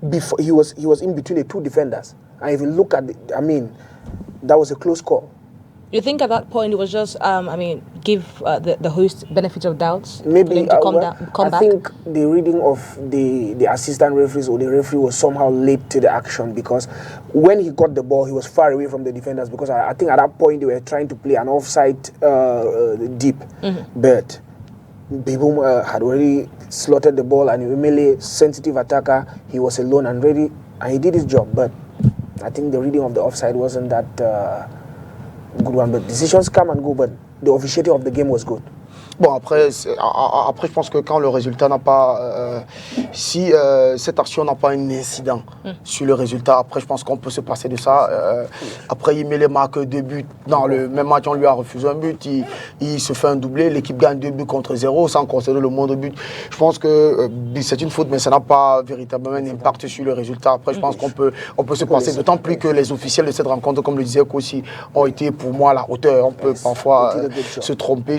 Before he was in between the two defenders. And if you look at that was a close call. You think at that point it was just, give the host benefit of doubts? Maybe come back? I think the reading of the assistant referees or the referee was somehow late to the action, because when he got the ball, he was far away from the defenders, because I think at that point they were trying to play an offside deep. But Beboum had already slotted the ball, and Umele, sensitive attacker, he was alone and ready, and he did his job. But I think the reading of the offside wasn't that good one. But decisions come and go, but the officiating of the game was good. Bon, après, je pense que quand le résultat n'a pas... si cette action n'a pas un incident sur le résultat, après, je pense qu'on peut se passer de ça. Après, il met les marques 2 buts. Dans le même match, on lui a refusé un but. Il se fait un doublé. L'équipe gagne 2 buts contre 0 sans concéder le moindre but. Je pense que c'est une faute, mais ça n'a pas véritablement un impact sur le résultat. Après, je pense qu'on peut se passer. D'autant plus que les officiels de cette rencontre, comme le disait Kossi, ont été pour moi à la hauteur. On peut parfois se tromper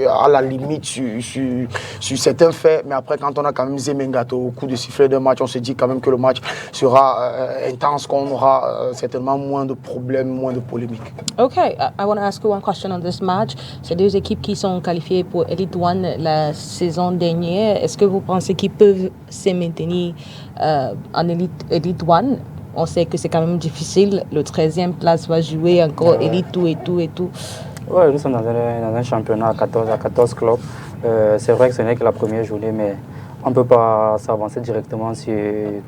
à la limite sur certains faits, mais après quand on a quand même Zemengato au coup de sifflet d'un match, on se dit quand même que le match sera intense, qu'on aura certainement moins de problèmes, moins de polémiques. Okay, I want to ask you one question on this match. C'est 2 équipes qui sont qualifiées pour Elite One la saison dernière. Est-ce que vous pensez qu'ils peuvent se maintenir en Elite One? On sait que c'est quand même difficile. Le 13e place va jouer encore Elite 2 et tout et tout. Oui, nous sommes dans un championnat à 14 clubs. C'est vrai que ce n'est que la première journée, mais on ne peut pas s'avancer directement sur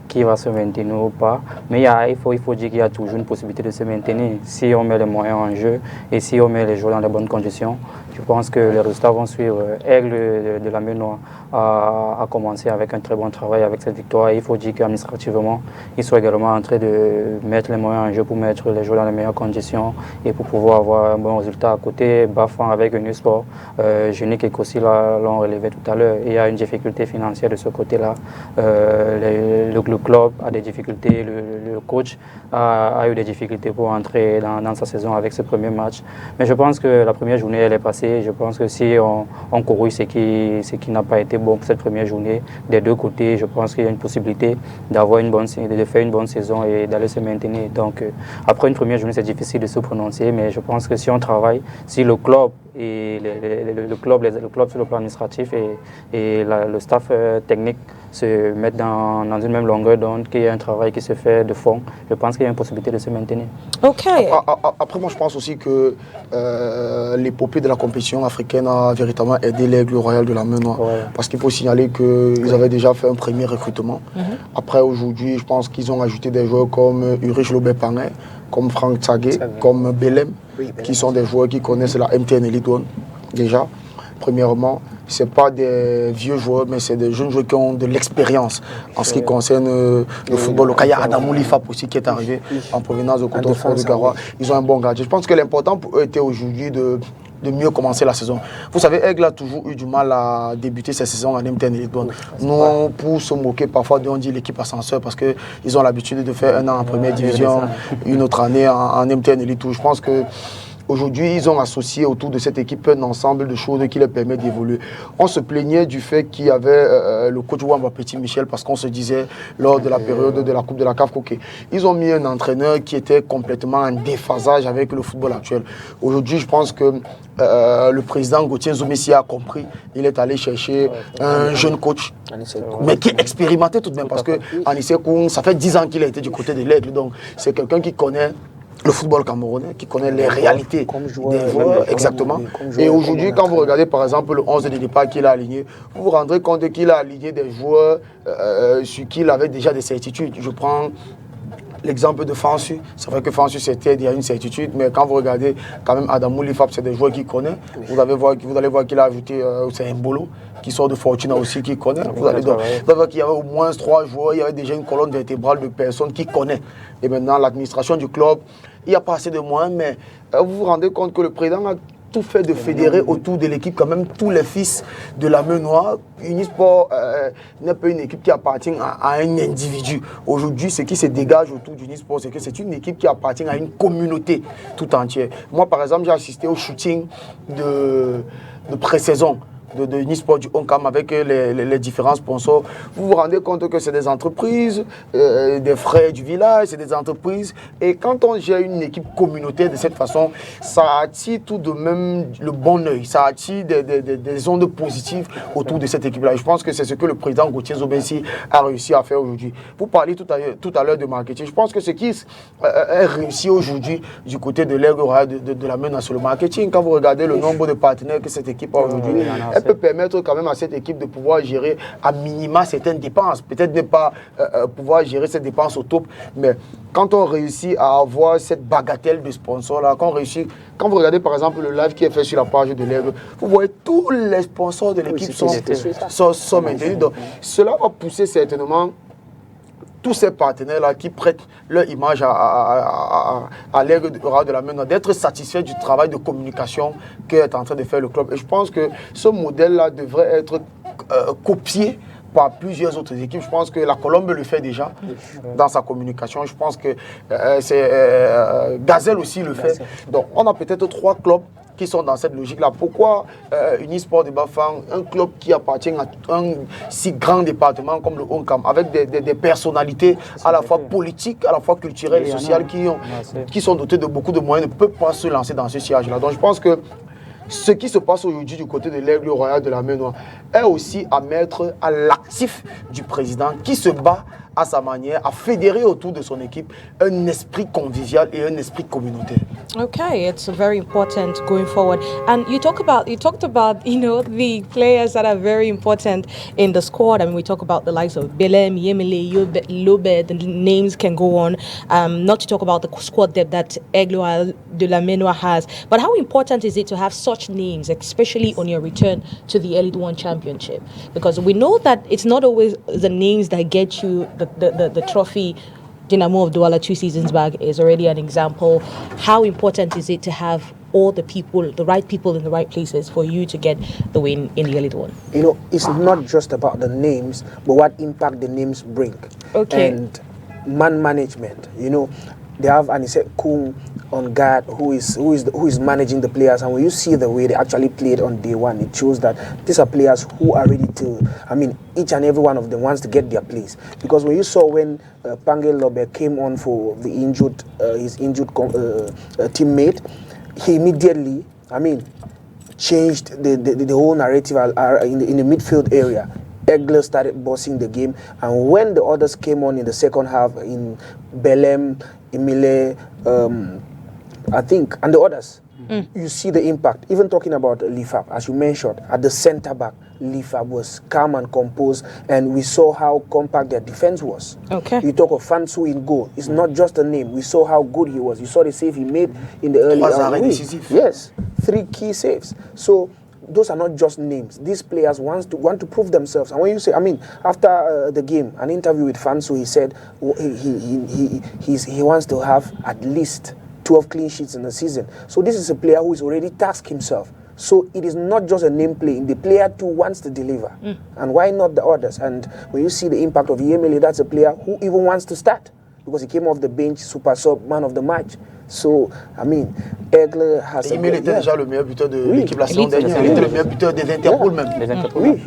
qui va se maintenir ou pas. Mais il faut dire qu'il y a toujours une possibilité de se maintenir si on met les moyens en jeu et si on met les joueurs dans les bonnes conditions. Je pense que les résultats vont suivre. Aigle de la Ménois a commencé avec un très bon travail avec cette victoire. Et il faut dire qu'administrativement, ils sont également en train de mettre les moyens en jeu pour mettre les joueurs dans les meilleures conditions et pour pouvoir avoir un bon résultat à côté. Bafan avec un sport, Genic et Kossi l'ont relevé tout à l'heure. Il y a une difficulté financière de ce côté-là. Le club a des difficultés, le coach a eu des difficultés pour entrer dans sa saison avec ce premier match. Mais je pense que la première journée, elle est passée. Je pense que si on corrige ce qui n'a pas été bon pour cette première journée, des 2 côtés, je pense qu'il y a une possibilité de faire une bonne saison et d'aller se maintenir. Donc, après une première journée, c'est difficile de se prononcer, mais je pense que si on travaille, si le club et le club sur le plan administratif et le staff technique se mettent dans une même longueur d'onde, qu'il y a un travail qui se fait de fond, je pense qu'il y a une possibilité de se maintenir. Ok. Après, moi, je pense aussi que l'épopée de la compétition africaine a véritablement aidé l'Aigle Royal de la Ménois. Ouais. Parce qu'il faut signaler qu'ils avaient déjà fait un premier recrutement. Après, aujourd'hui, je pense qu'ils ont ajouté des joueurs comme Ulrich Lobé-Pangé, comme Franck Tsagé, comme Belem, qui sont des joueurs qui connaissent la MTN Elite One déjà. Premièrement, ce pas des vieux joueurs, mais c'est des jeunes joueurs qui ont de l'expérience en ce qui concerne le football local. Il y a Adamou Lifap aussi qui est arrivé en provenance de Coton Fort de Garoua. Ils ont un bon gardien. Je pense que l'important pour eux était aujourd'hui de mieux commencer la saison. Vous savez, Aigle a toujours eu du mal à débuter sa saison en MTN Elite One. Nous, pour se moquer, parfois, on dit l'équipe ascenseur parce qu'ils ont l'habitude de faire un an en première division, une autre année en MTN Elite 2. Je pense que aujourd'hui, ils ont associé autour de cette équipe un ensemble de choses qui leur permettent d'évoluer. On se plaignait du fait qu'il y avait le coach Wamba Petit Michel parce qu'on se disait lors de la période de la Coupe de la CAF, ok, ils ont mis un entraîneur qui était complètement en déphasage avec le football actuel. Aujourd'hui, je pense que le président Gauthier Zoumessi a compris. Il est allé chercher un jeune coach, mais qui est expérimenté tout de même parce que Anissé Koun, ça fait 10 ans qu'il a été du côté de l'Aigle, donc c'est quelqu'un qui connaît le football camerounais, qui connaît les réalités des joueurs, exactement. Et aujourd'hui, quand vous regardez par exemple le 11 de départ qu'il a aligné, vous vous rendrez compte qu'il a aligné des joueurs sur qui il avait déjà des certitudes. Je prends l'exemple de Fansu. C'est vrai que Fansu c'était il y a une certitude, mais quand vous regardez quand même Adamou Lifap, c'est des joueurs qu'il connaît. Vous allez voir qu'il a ajouté c'est un Bolo qui sort de Fortuna aussi, qui connaît. Vous allez voir qu'il y avait au moins 3 joueurs, il y avait déjà une colonne vertébrale de personnes qui connaissent. Et maintenant, l'administration du club, il n'y a pas assez de moyens, mais vous vous rendez compte que le président a tout fait de fédérer autour de l'équipe quand même tous les fils de la Ménois. Unisport n'est pas une équipe qui appartient à un individu. Aujourd'hui, ce qui se dégage autour d'Unisport, c'est que c'est une équipe qui appartient à une communauté tout entière. Moi, par exemple, j'ai assisté au shooting de pré-saison de Unisport du Oncam avec les différents sponsors. Vous vous rendez compte que c'est des entreprises, des frères du village, c'est des entreprises. Et quand on gère une équipe communautaire de cette façon, ça attire tout de même le bon œil, ça attire des ondes positives autour de cette équipe-là. Je pense que c'est ce que le président Gauthier Zobensi a réussi à faire aujourd'hui. Vous parliez tout à l'heure de marketing. Je pense que ce qui est réussi aujourd'hui du côté de l'Aigle Royal de la Ménois sur le marketing, quand vous regardez le nombre de partenaires que cette équipe a aujourd'hui, elle peut permettre quand même à cette équipe de pouvoir gérer à minima certaines dépenses. Peut-être ne pas pouvoir gérer ces dépenses au top, mais quand on réussit à avoir cette bagatelle de sponsors-là, quand vous regardez par exemple le live qui est fait sur la page de l'Aigle, vous voyez tous les sponsors de l'équipe sont maintenus. Donc, cela va pousser certainement tous ces partenaires-là qui prêtent leur image à l'Aigle de la Main, d'être satisfaits du travail de communication qu'est en train de faire le club. Et je pense que ce modèle-là devrait être copié par plusieurs autres équipes. Je pense que la Colombe le fait déjà dans sa communication. Je pense que Gazelle aussi le fait. Donc on a peut-être 3 clubs qui sont dans cette logique-là. Pourquoi Unisport de Bafang, un club qui appartient à un si grand département comme le Oncam, avec des personnalités à la fois politiques, à la fois culturelles et sociales qui sont dotées de beaucoup de moyens, ne peut pas se lancer dans ce siège-là. Donc je pense que ce qui se passe aujourd'hui du côté de l'Aigle royal de la Main Noire est aussi à mettre à l'actif du président qui se bat à sa manière à fédérer autour de son équipe un esprit convivial et un esprit communautaire. Okay, it's very important going forward. And you talked about the players that are very important in the squad. I mean, we talk about the likes of Belem, Yemele, Lobe. The names can go on. Not to talk about the squad depth that Aigle de la Main Noire has. But how important is it to have such names, especially on your return to the Elite One Championship? Because we know that it's not always the names that get you the trophy. Dinamo of Douala 2 seasons back is already an example. How important is it to have all the people, the right people in the right places for you to get the win in the Elite One? You know, it's not just about the names, but what impact the names bring. Okay. And man management, you know. They have Anise Kung on guard who is managing the players, and when you see the way they actually played on day one, it shows that these are players who are ready to, I mean, each and every one of them wants to get their place. Because when you saw when Pangel Lobe came on for the his injured teammate, he immediately, I mean, changed the whole narrative in the midfield area. Egler started bossing the game, and when the others came on in the second half, in Belem, Emile, I think, and the others, you see the impact. Even talking about Lifab, as you mentioned, at the centre back, Lifab was calm and composed, and we saw how compact their defense was. Okay. You talk of Fansu in goal. It's not just a name. We saw how good he was. You saw the save he made in the early hours. Yes, 3 key saves. So those are not just names. These players want to prove themselves. And when you say, I mean, after the game, an interview with Fansu, he said he wants to have at least 12 clean sheets in the season. So this is a player who is already tasked himself. So it is not just a name playing. The player too wants to deliver. And why not the others? And when you see the impact of Yemele, that's a player who even wants to start because he came off the bench, super sub, man of the match. So, I mean, Aigle has... Il était déjà le meilleur buteur de l'équipe la saison dernière. Il était le meilleur buteur des Interpol même. Oui.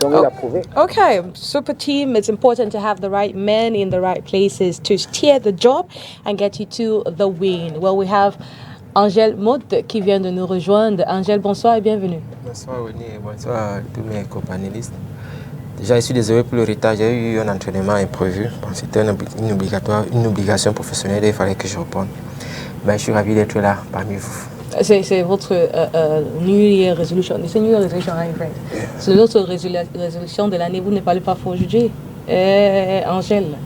Donc il a prouvé. Okay, super team. It's important to have the right men in the right places to steer the job and get you to the win. Well, we have Angèle Motte qui vient de nous rejoindre. Angèle, bonsoir et bienvenue. Bonsoir Oni et bonsoir à tous mes copanélistes. Déjà, je suis désolé pour le retard. J'ai eu un entraînement imprévu. Bon, c'était une obligation professionnelle et il fallait que je réponde. Ben, je suis ravi d'être là parmi vous. C'est votre New Year Resolution. C'est New Year Resolution, right? C'est notre résolution de l'année. Vous ne parlez pas fort juger. Angèle,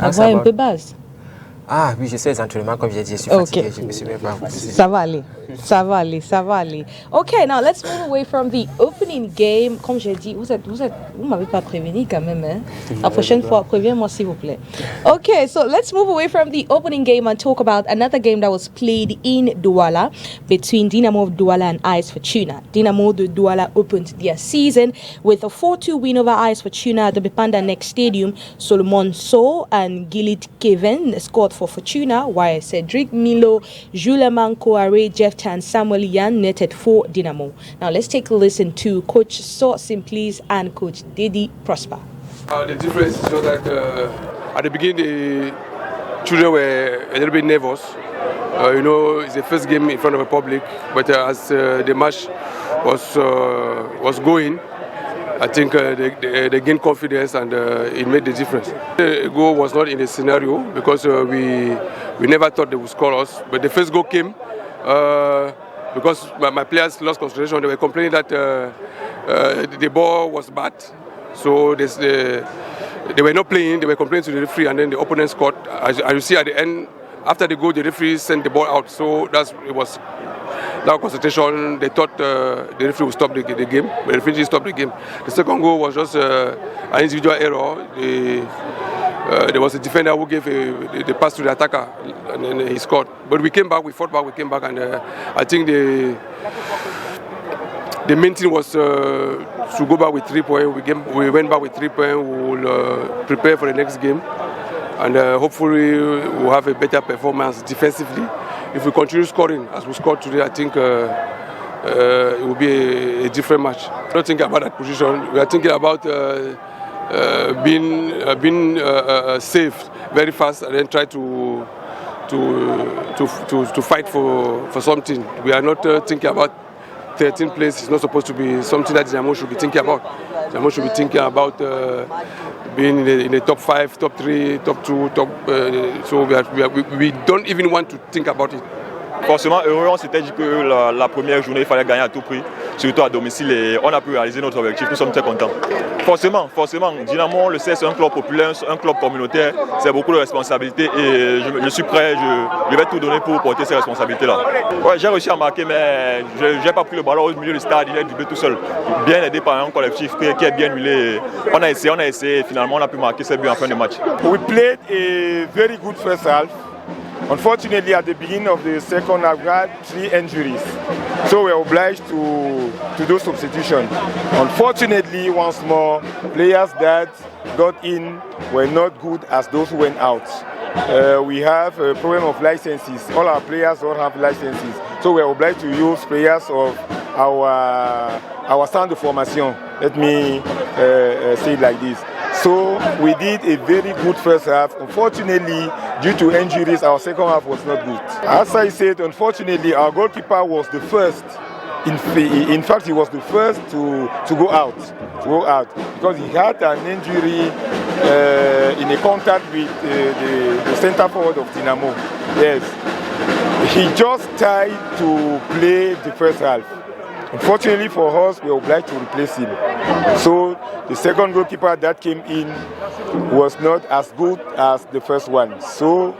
avoir un peu base. Ah oui, je sais les entraînements, comme j'ai dit, je suis fatigué, je me suis même pas reposé. Ça va aller, ça va aller, ça va aller. Okay, now let's move away from the opening game. Comme j'ai dit, vous m'avez pas prévenu quand même, hein? La prochaine fois, préviens-moi s'il vous plaît. Okay, so let's move away from the opening game and talk about another game that was played in Douala between Dinamo of Douala and AS Fortuna. Dinamo de Douala opened their season with a 4-2 win over AS Fortuna at the Bipanda Next Stadium. Solomon So and Gilit Kevin scored for Fortuna, while Cedric Milo, Juleman Kouare, Jeff Tan, Samuel Yan netted for Dinamo. Now let's take a listen to Coach So Simplice and Coach Dedi Prosper. The difference is just that at the beginning the children were a little bit nervous. You know, it's the first game in front of the public, but as the match was going, I think they gained confidence and it made the difference. The goal was not in the scenario because we never thought they would score us. But the first goal came. because my players lost concentration. They were complaining that the ball was bad. So they were not playing, they were complaining to the referee, and then the opponent scored. As you see at the end, after the goal, the referee sent the ball out. So it was that concentration. They thought the referee would stop the game, but the referee didn't stop the game. The second goal was just an individual error. There was a defender who gave the pass to the attacker, and then he scored. But we came back, we fought back, we came back, and I think the main thing was to go back with 3 points. We went back with 3 points. We will prepare for the next game, and hopefully we'll have a better performance defensively. If we continue scoring as we scored today, I think it will be a different match. We're not thinking about that position. We are thinking about being saved very fast, and then try to fight for something. We are not thinking about 13th place. Is not supposed to be something that Dynamo should be thinking about. Dynamo should be thinking about being in the top 5, top 3, top 2, top. So we don't even want to think about it. Forcément heureux, on s'était dit que la première journée il fallait gagner à tout prix, surtout à domicile, et on a pu réaliser notre objectif, nous sommes très contents. Forcément, Dynamo, le CS, c'est un club populaire, un club communautaire, c'est beaucoup de responsabilités et je suis prêt, je vais tout donner pour porter ces responsabilités-là. Ouais, j'ai réussi à marquer, mais je n'ai pas pris le ballon au milieu du stade, il est dribblé tout seul. Bien aidé par un collectif qui est bien huilé. On a essayé, finalement on a pu marquer ces buts en fin de match. We played a very good first half. Unfortunately, at the beginning of the second half, we had 3 injuries. So we were obliged to do substitution. Unfortunately, once more, players that got in were not good as those who went out. We have a problem of licenses. All our players don't have licenses. So we are obliged to use players of our centre de formation. Let me say it like this. So we did a very good first half. Unfortunately, due to injuries, our second half was not good. As I said, unfortunately, our goalkeeper was the first. In fact, he was the first to go out because he had an injury in a contact with the centre forward of Dynamo. Yes, he just tried to play the first half. Unfortunately for us, we were obliged to replace him. So the second goalkeeper that came in was not as good as the first one. So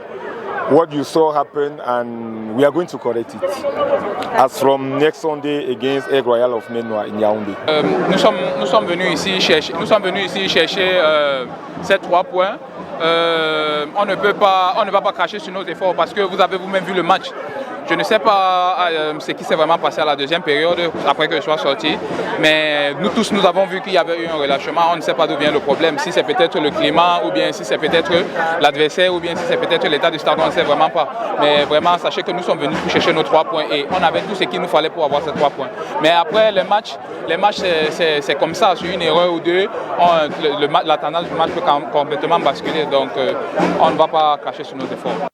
what you saw happen, and we are going to correct it. As from next Sunday against Aigle Royal of Menoa in Yaoundé. Nous sommes venus ici chercher ces 3 points. On ne va pas cracher sur nos efforts parce que vous avez vous-même vu le match. Je ne sais pas ce qui s'est vraiment passé à la deuxième période après que je sois sorti, mais nous tous nous avons vu qu'il y avait eu un relâchement. On ne sait pas d'où vient le problème, si c'est peut-être le climat ou bien si c'est peut-être l'adversaire ou bien si c'est peut-être l'état du stade, on ne sait vraiment pas. Mais vraiment, sachez que nous sommes venus pour chercher nos 3 points et on avait tout ce qu'il nous fallait pour avoir ces 3 points. Mais après les matchs c'est comme ça, sur une erreur ou deux, la tendance du match peut complètement basculer, donc on ne va pas cracher sur nos efforts.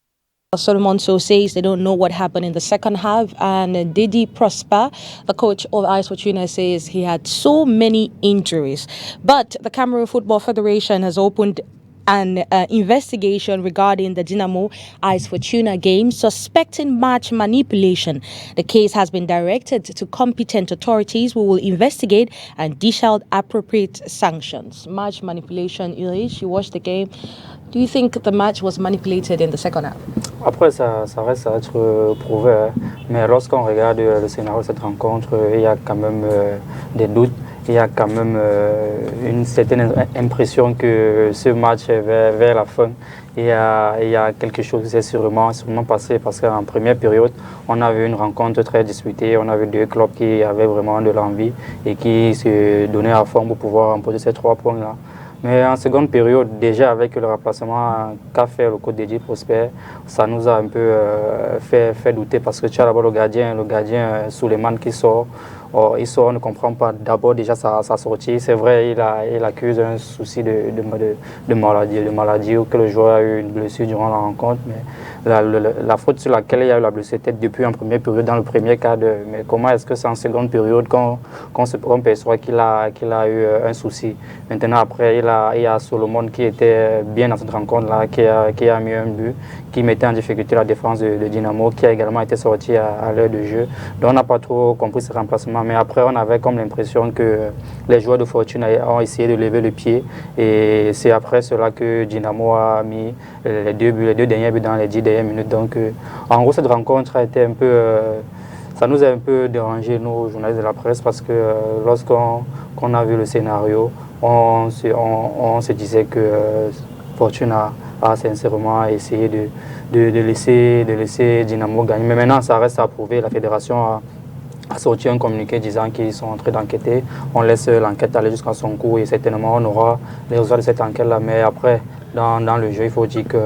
Solomon So says they don't know what happened in the second half, and Didi Prosper, the coach of AS Fortuna, says he had so many injuries. But the Cameroon Football Federation has opened an investigation regarding the Dynamo AS Fortuna game, suspecting match manipulation. The case has been directed to competent authorities who will investigate and dish out appropriate sanctions. Match manipulation, Ilish, you watched the game. Do you think the match was manipulated in the second half? Après, ça reste à être prouvé, hein. Mais lorsqu'on regarde le scénario de cette rencontre, il y a quand même des doutes. Il y a quand même une certaine impression que ce match est vers la fin. Il y a quelque chose qui s'est sûrement passé parce qu'en première période, on avait une rencontre très disputée. On avait 2 clubs qui avaient vraiment de l'envie et qui se donnaient à fond pour pouvoir remporter ces 3 points-là. Mais en seconde période, déjà avec le remplacement qu'a fait le coach Didi Prosper, ça nous a un peu fait douter parce que tu as d'abord le gardien Souleymane qui sort. il sort, on ne comprend pas d'abord déjà sa sortie. C'est vrai, il accuse un souci de maladie ou que le joueur a eu une blessure durant la rencontre. Mais la faute sur laquelle il y a eu la blessure était depuis en première période, dans le premier quart d'heure. Mais comment est-ce que c'est en seconde période qu'on perçoit qu'il a eu un souci? Maintenant, après, il y a Solomon qui était bien dans cette rencontre-là, qui a mis un but, qui mettait en difficulté la défense de Dynamo, qui a également été sorti à l'heure de jeu. Donc on n'a pas trop compris ce remplacement. Mais après, on avait comme l'impression que les joueurs de Fortune ont essayé de lever le pied. Et c'est après cela que Dynamo a mis les deux derniers buts dans les 10 dernières minutes. Donc en gros, cette rencontre a été un peu... ça nous a un peu dérangé, nous, journalistes de la presse, parce que lorsqu'on a vu le scénario, on se disait que Fortune a sincèrement essayé de laisser Dynamo gagner. Mais maintenant, ça reste à prouver. La fédération a sorti un communiqué disant qu'ils sont en train d'enquêter. On laisse l'enquête aller jusqu'à son cours et certainement on aura les résultats de cette enquête-là. Mais après, dans le jeu, il faut dire que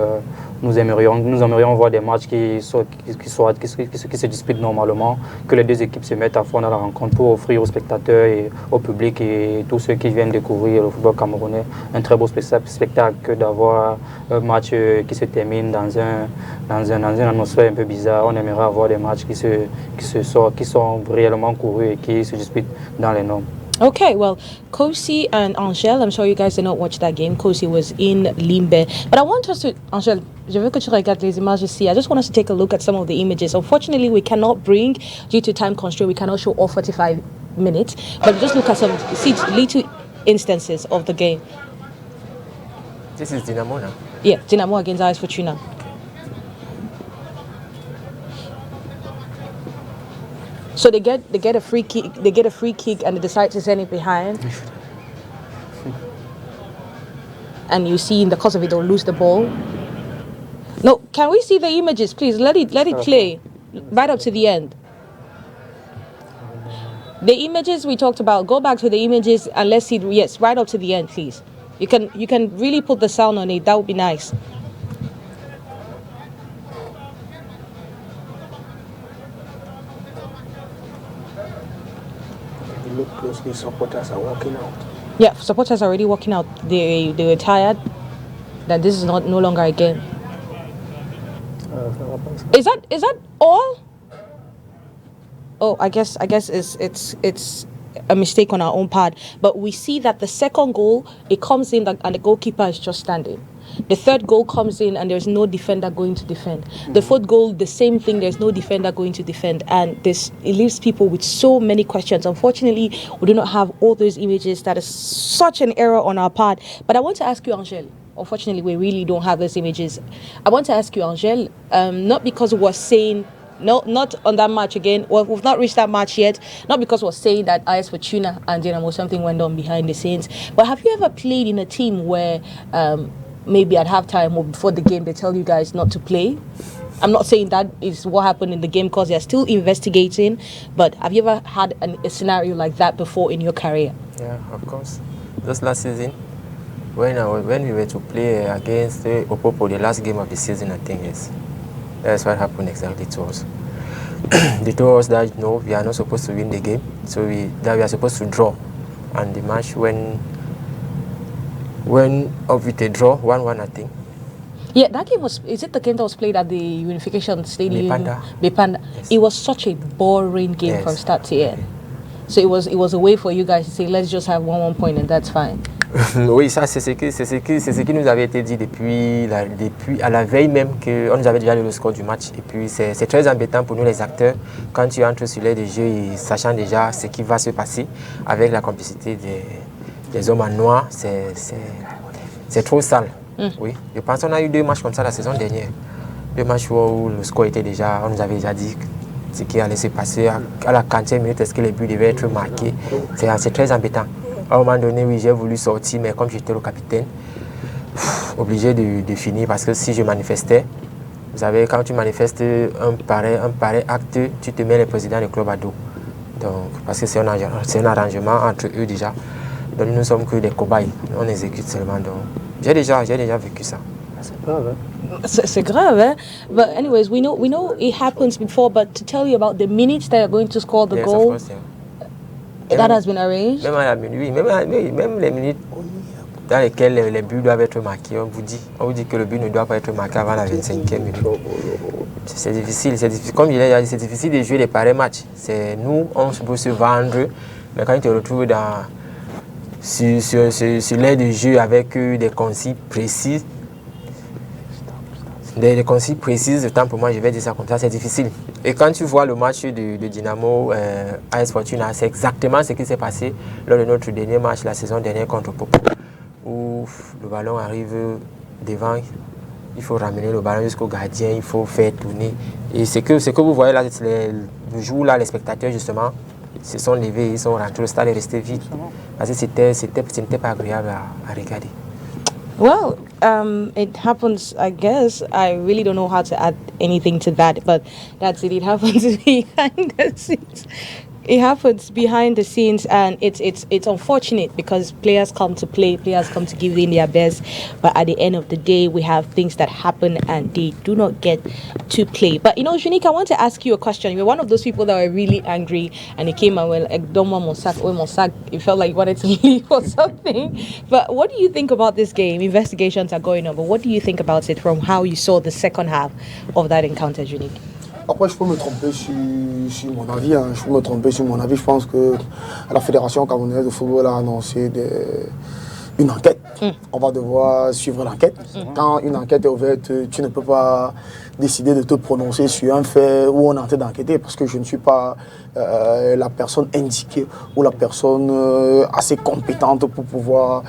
nous aimerions voir des matchs qui se disputent normalement, que les deux équipes se mettent à fond dans la rencontre pour offrir aux spectateurs et au public et tous ceux qui viennent découvrir le football camerounais un très beau spectacle que d'avoir un match qui se termine dans une atmosphère un peu bizarre. On aimerait avoir des matchs qui sont réellement courus et qui se disputent dans les normes. Okay, well, Kosi and Angèle, I'm sure you guys did not watch that game. Kosi was in Limbe. But I want us to, Angèle, je veux que tu regardes les images ici. I just want us to take a look at some of the images. Unfortunately, we cannot bring, due to time constraint, we cannot show all 45 minutes. But just look at some, see little instances of the game. This is Dynamo now? Yeah, Dynamo against AS Fortuna. So they get a free kick. They get a free kick, and they decide to send it behind. And you see, in the course of it, they'll lose the ball. No, can we see the images, please? Let it play right up to the end. The images we talked about. Go back to the images and let's see. Yes, right up to the end, please. You can really put the sound on it. That would be nice. Look closely, supporters are walking out. Yeah, supporters are already walking out. They were tired that this is no longer a game. Is that all? Oh, I guess it's a mistake on our own part. But we see that the second goal, it comes in and the goalkeeper is just standing. The third goal comes in and there's no defender going to defend. The fourth goal, the same thing, there's no defender going to defend. And it leaves people with so many questions. Unfortunately, we do not have all those images. That is such an error on our part. But I want to ask you, Angèle, unfortunately, we really don't have those images. I want to ask you, Angèle, not because we're saying, no, not on that match again. Well, we've not reached that match yet. Not because we're saying that AS Fortuna and Dynamo something went on behind the scenes. But have you ever played in a team where maybe at halftime or before the game they tell you guys not to play? I'm not saying that is what happened in the game because they're still investigating. But have you ever had a scenario like that before in your career? Yeah, of course. Just last season, when we were to play against Opopo, the last game of the season, I think, yes. That's what happened exactly to us. They told us that no, we are not supposed to win the game, so we are supposed to draw. And the match went up with a draw, 1-1, I think. Yeah, that game is it the game that was played at the Unification Stadium? Bepanda. Yes. It was such a boring game from start to end. So it was a way for you guys to say, let's just have 1 point and that's fine. Oui, ça c'est ce qui nous avait été dit depuis à la veille même qu'on nous avait déjà donné le score du match. Et puis c'est très embêtant pour nous les acteurs quand tu entres sur l'air de jeu et sachant déjà ce qui va se passer avec la complicité des hommes en noir, c'est trop sale. Oui, je pense qu'on a eu 2 matchs comme ça la saison dernière. 2 matchs où le score était déjà, on nous avait déjà dit ce qui allait se passer à la 40e minute, est-ce que les buts devaient être marqués. C'est très embêtant. À un moment donné, oui, j'ai voulu sortir, mais comme j'étais le capitaine, obligé de finir parce que si je manifestais, vous savez, quand tu manifestes un pareil acte, tu te mets le président du club à dos. Donc, parce que c'est un arrangement entre eux déjà. Donc nous ne sommes que des cobayes, on exécute seulement. Donc, j'ai déjà vécu ça. C'est grave, hein? C'est grave, hein? But anyways, we know it happens before, but to tell you about the minutes that are going to score the goal. Of course, yeah. And that has been arranged? Même à la minuit, même les minutes dans lesquelles les buts doivent être marqués, on vous dit que le but ne doit pas être marqué avant la 25e minute. C'est difficile, comme je l'ai dit, c'est difficile de jouer les pareils matchs. Nous, on peut se vendre, mais quand tu te retrouves sur l'aire de jeu avec des consignes précises, des consignes précises, autant pour moi, je vais dire ça comme ça, c'est difficile. Et quand tu vois le match de Dynamo AS Fortuna, c'est exactement ce qui s'est passé lors de notre dernier match la saison dernière contre Popo, où le ballon arrive devant, il faut ramener le ballon jusqu'au gardien, il faut faire tourner. Et ce que vous voyez là, le jour là, les spectateurs justement se sont levés, ils sont rentrés au stade et restés vite. Parce que ce n'était pas agréable à regarder. Well, it happens, I guess. I really don't know how to add anything to that, but that's it. It happens behind the scenes. It happens behind the scenes, and it's unfortunate because players come to play, players come to give in their best, but at the end of the day, we have things that happen and they do not get to play. But Shanique, I want to ask you a question. You're one of those people that were really angry, and it came and went like, "Don't want Mosak." It felt like you wanted to leave or something. But what do you think about this game? Investigations are going on, but what do you think about it from how you saw the second half of that encounter, Junique? Après, je peux me tromper sur mon avis. Je peux me tromper sur mon avis. Je pense que la Fédération camerounaise de football a annoncé une enquête. On va devoir suivre l'enquête. Quand une enquête est ouverte, tu ne peux pas décider de te prononcer sur un fait où on est en train d'enquêter parce que je ne suis pas la personne indiquée ou la personne assez compétente pour pouvoir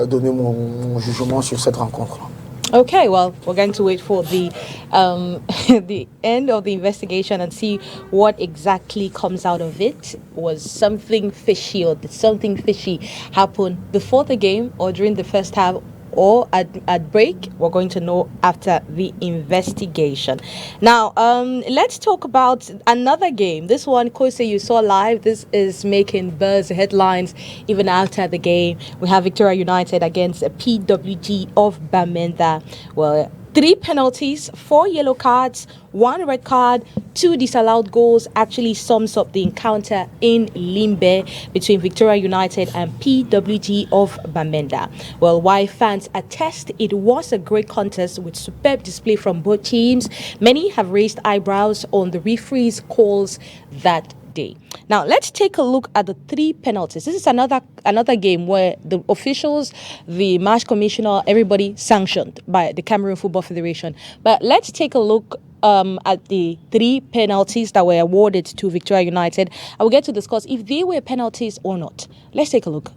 donner mon jugement sur cette rencontre-là. Okay, well, we're going to wait for the the end of the investigation and see what exactly comes out of it. Was something fishy or did something fishy happen before the game or during the first half or at break? We're going to know after the investigation. Now, let's talk about another game. This one, Kose, you saw live. This is making buzz headlines even after the game. We have Victoria United against a PWG of Bamenda. Well, 3 penalties, 4 yellow cards, 1 red card, 2 disallowed goals actually sums up the encounter in Limbe between Victoria United and PWG of Bamenda. Well, while fans attest it was a great contest with superb display from both teams, many have raised eyebrows on the referee's calls that day. Now, let's take a look at the 3 penalties. This is another game where the officials, the match commissioner, everybody sanctioned by the Cameroon Football Federation. But let's take a look at the 3 penalties that were awarded to Victoria United. I will get to discuss if they were penalties or not. Let's take a look.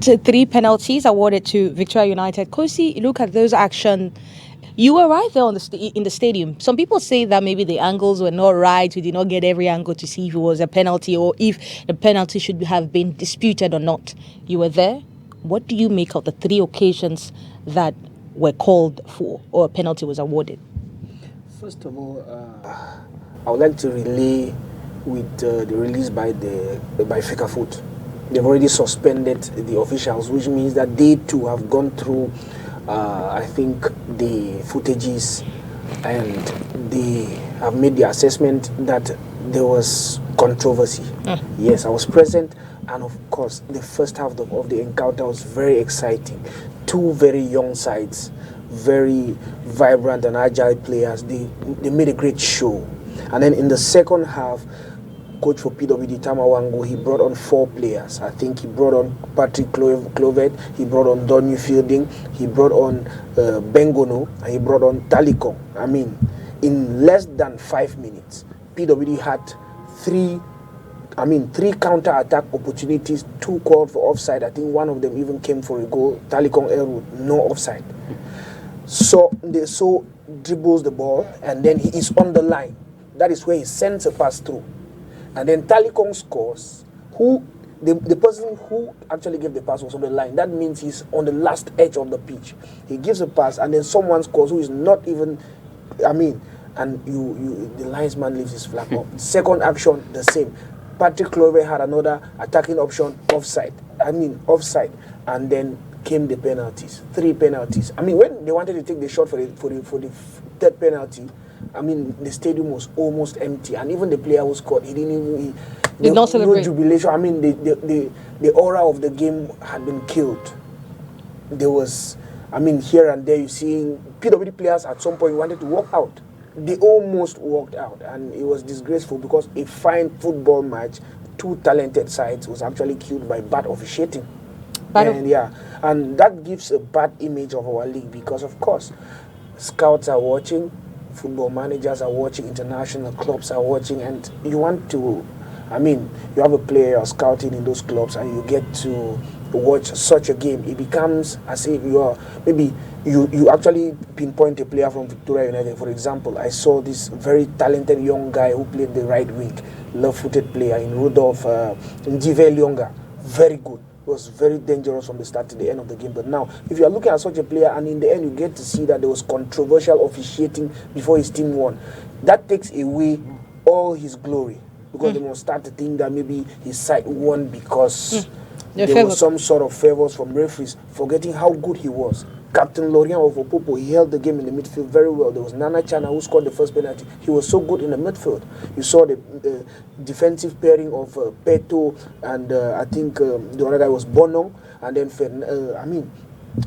had 3 penalties awarded to Victoria United. Kosi, look at those action. You were right there in the stadium. Some people say that maybe the angles were not right. We did not get every angle to see if it was a penalty or if the penalty should have been disputed or not. You were there. What do you make of the 3 occasions that were called for or a penalty was awarded? First of all, I would like to relay with the release by FECAFOOT. They've already suspended the officials, which means that they too have gone through, I think, the footages, and they have made the assessment that there was controversy. Yes, I was present, and of course, the first half of the encounter was very exciting. 2 very young sides, very vibrant and agile players. They made a great show. And then in the second half, coach for PWD Tamawango, he brought on 4 players. I think he brought on Patrick Clovet, he brought on Donny Fielding, he brought on Bengono, and he brought on Talikon. I mean, in less than 5 minutes, PWD had 3 counter-attack opportunities, 2 called for offside. I think one of them even came for a goal. Talikon Elwood, no offside. So dribbles the ball, and then he is on the line. That is where he sends a pass through. And then Talikon scores. The person who actually gave the pass was on the line. That means he's on the last edge of the pitch. He gives a pass, and then someone scores who is not even, and the linesman leaves his flag up. Second action, the same. Patrick Clover had another attacking option, offside. And then came the penalties, 3 penalties. When they wanted to take the shot for the 3rd penalty, the stadium was almost empty, and even the player who scored, he did not celebrate. No jubilation. The aura of the game had been killed. There was, here and there, you see PWD players at some point wanted to walk out. They almost walked out, and it was disgraceful because a fine football match, 2 talented sides, was actually killed by bad officiating. And that gives a bad image of our league because, of course, scouts are watching, football managers are watching, international clubs are watching, and you want to, you have a player you're scouting in those clubs and you get to watch such a game. It becomes as if you are, maybe you actually pinpoint a player from Victoria United. For example, I saw this very talented young guy who played the right wing, left-footed player in Rudolph Njive Lyonga. Very good. Was very dangerous from the start to the end of the game. But now, if you are looking at such a player and in the end you get to see that there was controversial officiating before his team won, that takes away all his glory, because they must start to think that maybe his side won because there was some sort of favors from referees, forgetting how good he was. Captain Lorient of Opopo, he held the game in the midfield very well. There was Nana Chana who scored the first penalty. He was so good in the midfield. You saw the defensive pairing of Peto and I think the other guy was Bonong. And then,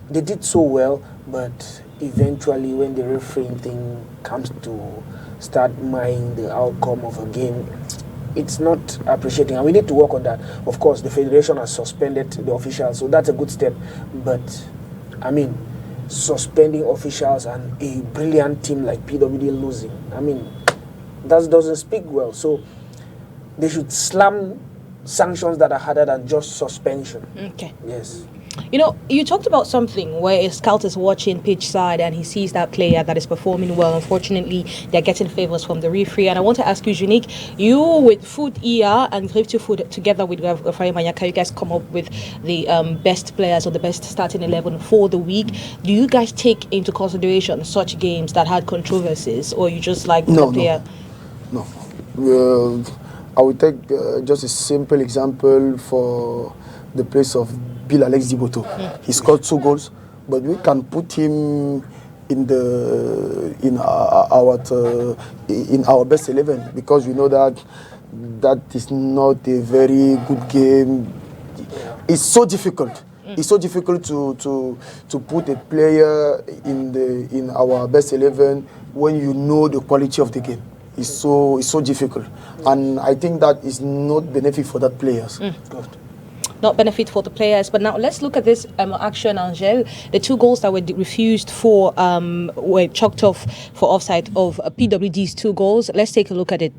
they did so well, but eventually when the refereeing thing comes to start minding the outcome of a game, it's not appreciating, and we need to work on that. Of course, the federation has suspended the officials, so that's a good step. But, suspending officials and a brilliant team like PWD losing, that doesn't speak well. So they should slam sanctions that are harder than just suspension. Okay. Yes. You talked about something where a scout is watching pitch side and he sees that player that is performing well. Unfortunately, they're getting favors from the referee. And I want to ask you, Unique, you with Food ER and Grifty Food together with Refaït Manyaka, you guys come up with the best players or the best starting 11 for the week. Do you guys take into consideration such games that had controversies, or you just like the player? No. I would take just a simple example for the place of Bill Alex Diboto. He scored 2 goals, but we can put him in our best 11 because we know that is not a very good game. It's so difficult. It's so difficult to put a player in our best 11 when you know the quality of the game. It's so difficult, and I think that is not benefit for that players. Not benefit for the players. But now let's look at this action, Angel. The 2 goals that were refused for were chalked off for offside of PWD's 2 goals. Let's take a look at it.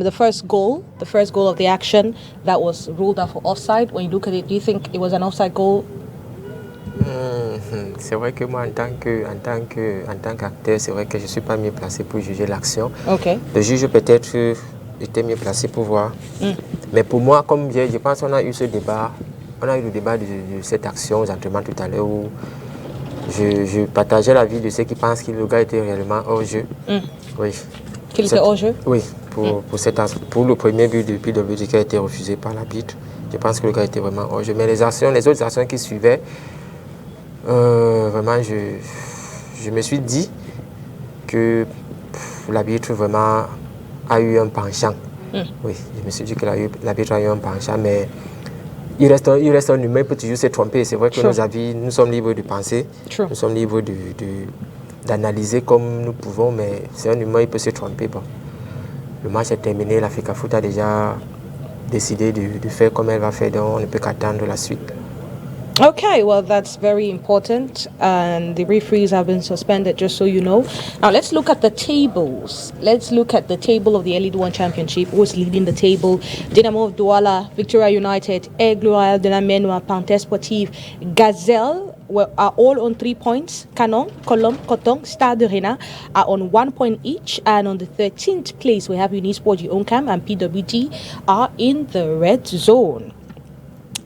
The first goal of the action that was ruled out for offside. When you look at it, do you think it was an offside goal? C'est vrai que moi, en tant qu'acteur, c'est vrai que je ne suis pas mieux placé pour juger l'action. Okay. Le juge peut-être était mieux placé pour voir. Mais pour moi, comme je pense qu'on a eu ce débat, on a eu le débat de cette action aux entraînements tout à l'heure où je partageais l'avis de ceux qui pensent que le gars était réellement hors jeu. Oui. Qu'il était hors jeu? Oui. Pour le premier but de PWG qui a été refusé par l'arbitre, je pense que le gars était vraiment hors jeu. Mais les autres actions qui suivaient, vraiment, je me suis dit que l'arbitre vraiment a eu un penchant. Oui, je me suis dit que l'arbitre a eu un penchant, mais il reste un humain, il peut toujours se tromper. C'est vrai que nos avis, nous sommes libres de penser, nous sommes libres d'analyser comme nous pouvons, mais c'est un humain, il peut se tromper. Bon. Le match est terminé, l'Africa Foot a déjà décidé de faire comme elle va faire, donc on ne peut qu'attendre la suite. Okay, well, that's very important, and the referees have been suspended, just so you know. Now, let's look at the tables. Let's look at the table of the Elite One Championship. Who's leading the table? Dynamo of Douala, Victoria United, Aigle Royal de la Menua, Panthère Sportive, Gazelle are all on 3 points. Canon, Colombe, Coton, Stade de Rena are on 1 point each. And on the 13th place, we have Unisport, Oncam, and PWG are in the red zone.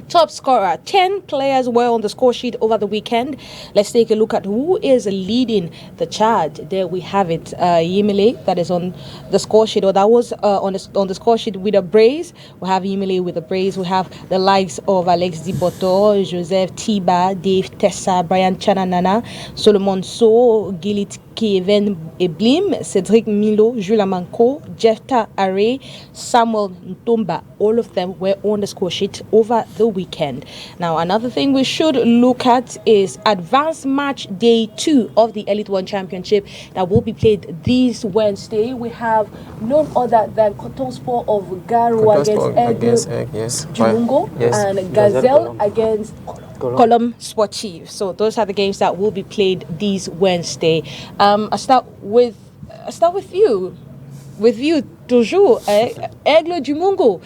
Top scorer, 10 players were on the score sheet over the weekend. Let's take a look at who is leading the charge. There we have it, Yimile, that is on the score sheet, or that was on the score sheet with a brace. We have Yimile with a brace. We have the likes of Alex Diboto, Joseph Tiba, Dave Tessa, Brian Chananana, Solomon So, Gilit Kevin Eblim, Cedric Milo, Jules Amanko, Jefta Are, Samuel Ntomba. All of them were on the score sheet over the weekend. Now, another thing we should look at is advanced match day 2 of the Elite One Championship that will be played this Wednesday. We have none other than Coton Sport of Garo against Jumungo, and Gazelle against Colombe Sportive. So those are the games that will be played this Wednesday. I start with you. With you, toujours, Aigle du Mungo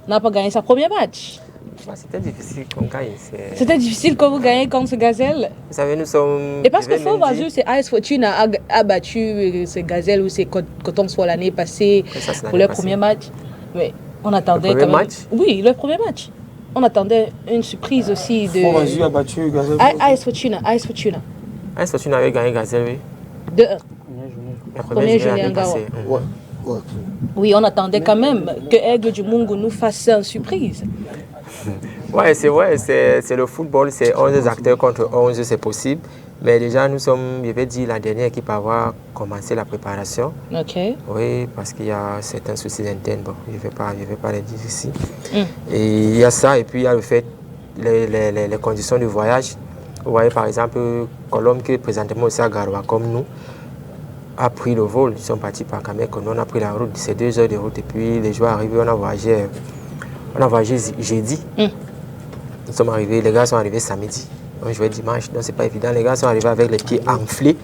n'a pas gagné sa première match. C'était difficile qu'on gagne. C'était difficile quand vous gagnez contre Gazelle. Vous savez, nous sommes... Et parce que Fort Vazou, c'est AS Fortune a battu ce Gazelle ou c'est Coton soit l'année passée pour le premier match. Mais on attendait quand même... match? Oui, le premier match. on attendait une surprise aussi de... Foranzi a battu Gazelle. AS Fortuna. AS Fortuna avait gagné Gazelle, oui. De la première journée en Garoua. Oui, on attendait quand même que Aigle du Mungu nous fasse une surprise. Ouais, c'est le football, c'est 11 acteurs contre 11, c'est possible. Mais déjà, nous sommes, je vais dire, la dernière équipe à avoir commencé la préparation. Ok. Oui, parce qu'il y a certains soucis internes, bon, je ne vais pas les dire ici. Et il y a ça, et puis il y a le fait, les conditions de voyage. Vous voyez, par exemple, Colombe, qui est présentement aussi à Garoua, comme nous, a pris le vol. Ils sont partis par Cameroun, on a pris la route, c'est 2 heures de route, et puis les joueurs arrivés, on a voyagé jeudi. Nous sommes arrivés, les gars sont arrivés samedi. On jouait dimanche, donc c'est pas évident. Les gars sont arrivés avec les pieds enflés.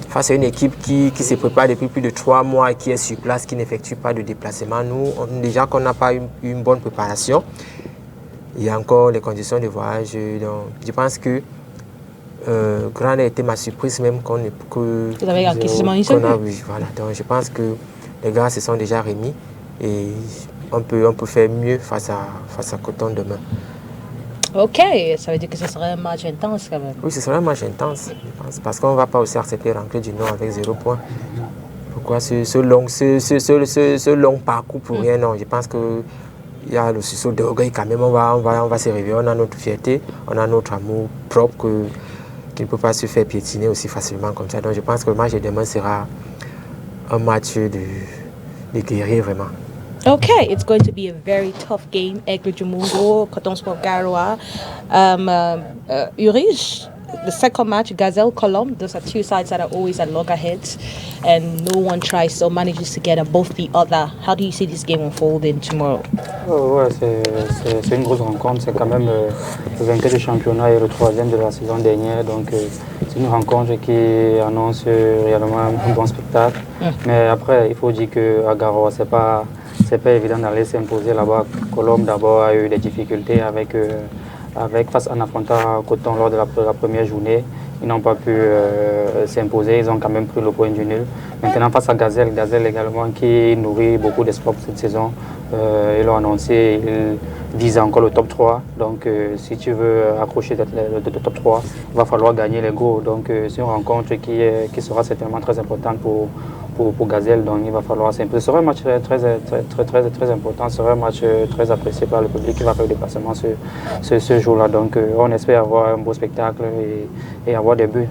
Face à une équipe qui se prépare depuis plus de 3 mois, qui est sur place, qui n'effectue pas de déplacement. Nous, déjà qu'on n'a pas une bonne préparation, il y a encore les conditions de voyage. Donc, je pense que grande a été ma surprise même Vous avez acquisition une seule. Voilà, donc je pense que les gars se sont déjà remis et on peut faire mieux face à Coton demain. Ok, ça veut dire que ce serait un match intense quand même. Oui, ce serait un match intense, je pense, parce qu'on ne va pas aussi accepter rentrer du Nord avec 0 point. Pourquoi ce long parcours pour rien? Non, je pense qu'il y a le sursaut d'orgueil quand même, on va se réveiller, on a notre fierté, on a notre amour propre qui ne peut pas se faire piétiner aussi facilement comme ça. Donc je pense que le match de demain sera un match de guerrier vraiment. Okay, it's going to be a very tough game. Aigle du Mungu, Coton Sport Garoua. Urige, the second match, Gazelle Colombe. Those are 2 sides that are always at loggerheads, and no one tries or manages to get above the other. How do you see this game unfolding tomorrow? Ouais, c'est une grosse rencontre. C'est quand même le vainqueur du championnat et le 3e de la saison dernière. Donc c'est une rencontre qui annonce réellement un bon spectacle. Mais après, il faut dire qu'à Garoua, c'est pas évident d'aller s'imposer là-bas. Colombe d'abord a eu des difficultés face en affrontant Coton lors de la première journée. Ils n'ont pas pu s'imposer, ils ont quand même pris le point du nul. Maintenant face à Gazelle également qui nourrit beaucoup d'espoir pour cette saison. Ils l'ont annoncé, ils visent encore le top 3. Donc si tu veux accrocher le top 3, il va falloir gagner les goals. Donc c'est une rencontre qui sera certainement très importante pour Gazelle, donc il va falloir s'imposer. Ce sera un match très important, ce sera un match très apprécié par le public qui va faire le déplacement ce jour-là. Donc on espère avoir un beau spectacle et avoir des buts.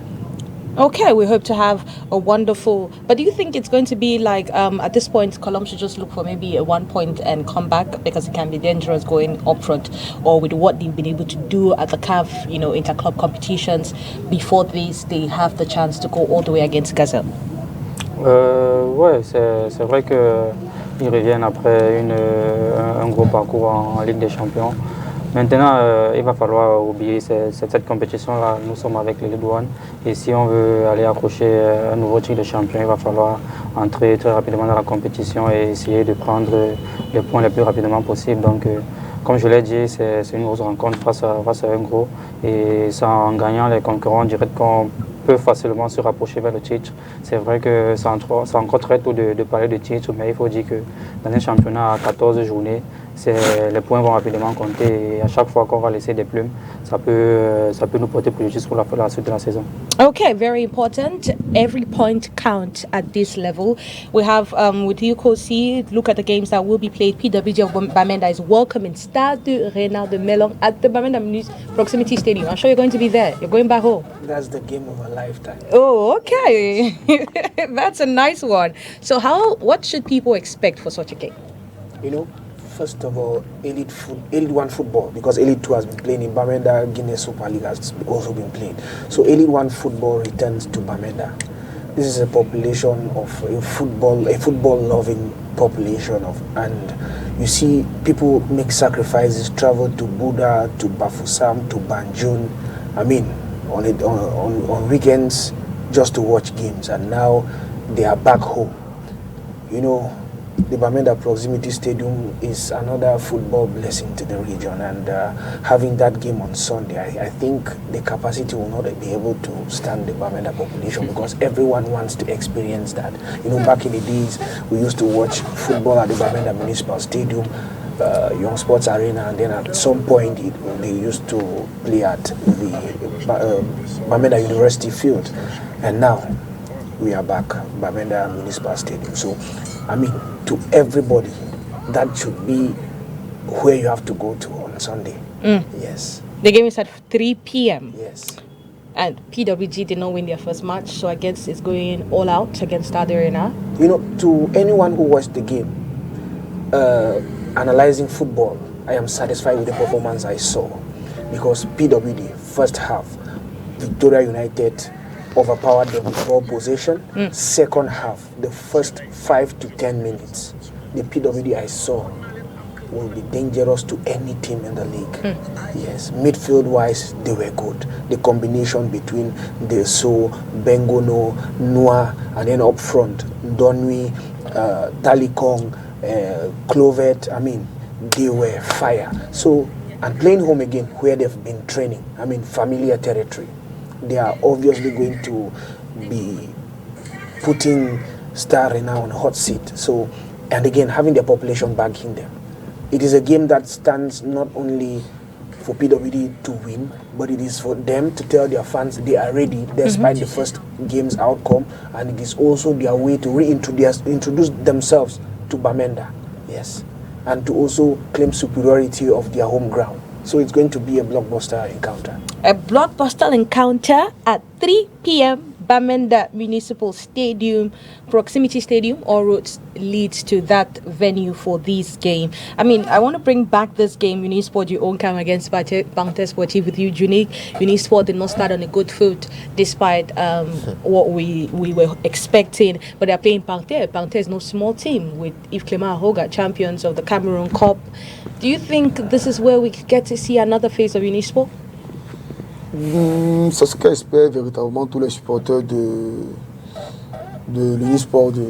Okay, we hope to have a wonderful... But do you think it's going to be like, at this point, Colombe should just look for maybe a 1 point and come back because it can be dangerous going up front, or with what they've been able to do at the CAF, inter-club competitions, before this, they have the chance to go all the way against Gazelle? Ouais, c'est vrai qu'ils reviennent après un gros parcours en Ligue des Champions. Maintenant, il va falloir oublier cette compétition-là. Nous sommes avec les Ligue 1 et si on veut aller accrocher un nouveau titre de champion, il va falloir entrer très rapidement dans la compétition et essayer de prendre les points les plus rapidement possible. Donc, comme je l'ai dit, c'est une grosse rencontre face à un gros et en gagnant les concurrents, on dirait qu'on peut facilement se rapprocher vers le titre. C'est vrai que c'est encore très tôt de parler de titre, mais il faut dire que dans un championnat à 14 journées, les points vont rapidement compter et à chaque fois qu'on va laisser des plumes, ça peut nous porter préjudice pour la suite de la saison. Okay, very important. Every point counts at this level. We have, with you, Kosi, look at the games that will be played. PWG of Bamenda is welcoming Stade Renard de Melon at the Bamenda Proximity Stadium. I'm sure you're going to be there. You're going back home. That's the game of a lifetime. Oh, okay. That's a nice one. So what should people expect for such a game? First of all, Elite 1 football, because Elite 2 has been playing in Bamenda, Guinea Super League has also been played. So Elite 1 football returns to Bamenda. This is a population of a football-loving population and you see people make sacrifices, travel to Buda, to Bafoussam, to Banjul. I mean, on weekends just to watch games, and now they are back home. The Bamenda Proximity Stadium is another football blessing to the region, and having that game on Sunday, I think the capacity will not be able to stand the Bamenda population because everyone wants to experience that. Back in the days, we used to watch football at the Bamenda Municipal Stadium. Young Sports Arena, and then at some point they used to play at the Bamenda University field, and now we are back, Bamenda Municipal Stadium. So, I mean, to everybody, that should be where you have to go to on Sunday. Yes. The game is at 3 p.m. Yes. And PWG did not win their first match, so I guess it's going all out against Stade Arena. You know, to anyone who watched the game, analyzing football, I am satisfied with the performance I saw, because PWD first half, Victoria United overpowered them with ball possession. Second half, the first 5 to 10 minutes, the PWD I saw will be dangerous to any team in the league. Yes, midfield wise, they were good. The combination between the Bengono, Noah, and then up front, Donui, Talikong, Clovet, I mean, they were fire. So, and playing home again, where they've been training, I mean, familiar territory, they are obviously going to be putting Star Arena on a hot seat. So, and again, having their population backing them. It is a game that stands not only for PWD to win, but it is for them to tell their fans they are ready despite the first game's outcome, and it is also their way to introduce themselves to Bamenda, yes, and to also claim superiority of their home ground. So it's going to be a blockbuster encounter. A blockbuster encounter at 3 p.m. Bamenda Municipal Stadium, proximity stadium, all roads leads to that venue for this game. I mean, I want to bring back this game, Unisport, your own camp against Banter Sportif with you, Junique. Unisport did not start on a good foot despite what we were expecting, but they're playing Banter. Banter is no small team with Yves Clément Ahoga, champions of the Cameroon Cup. Do you think this is where we get to see another phase of Unisport? C'est ce qu'espèrent véritablement tous les supporters de l'Unisport du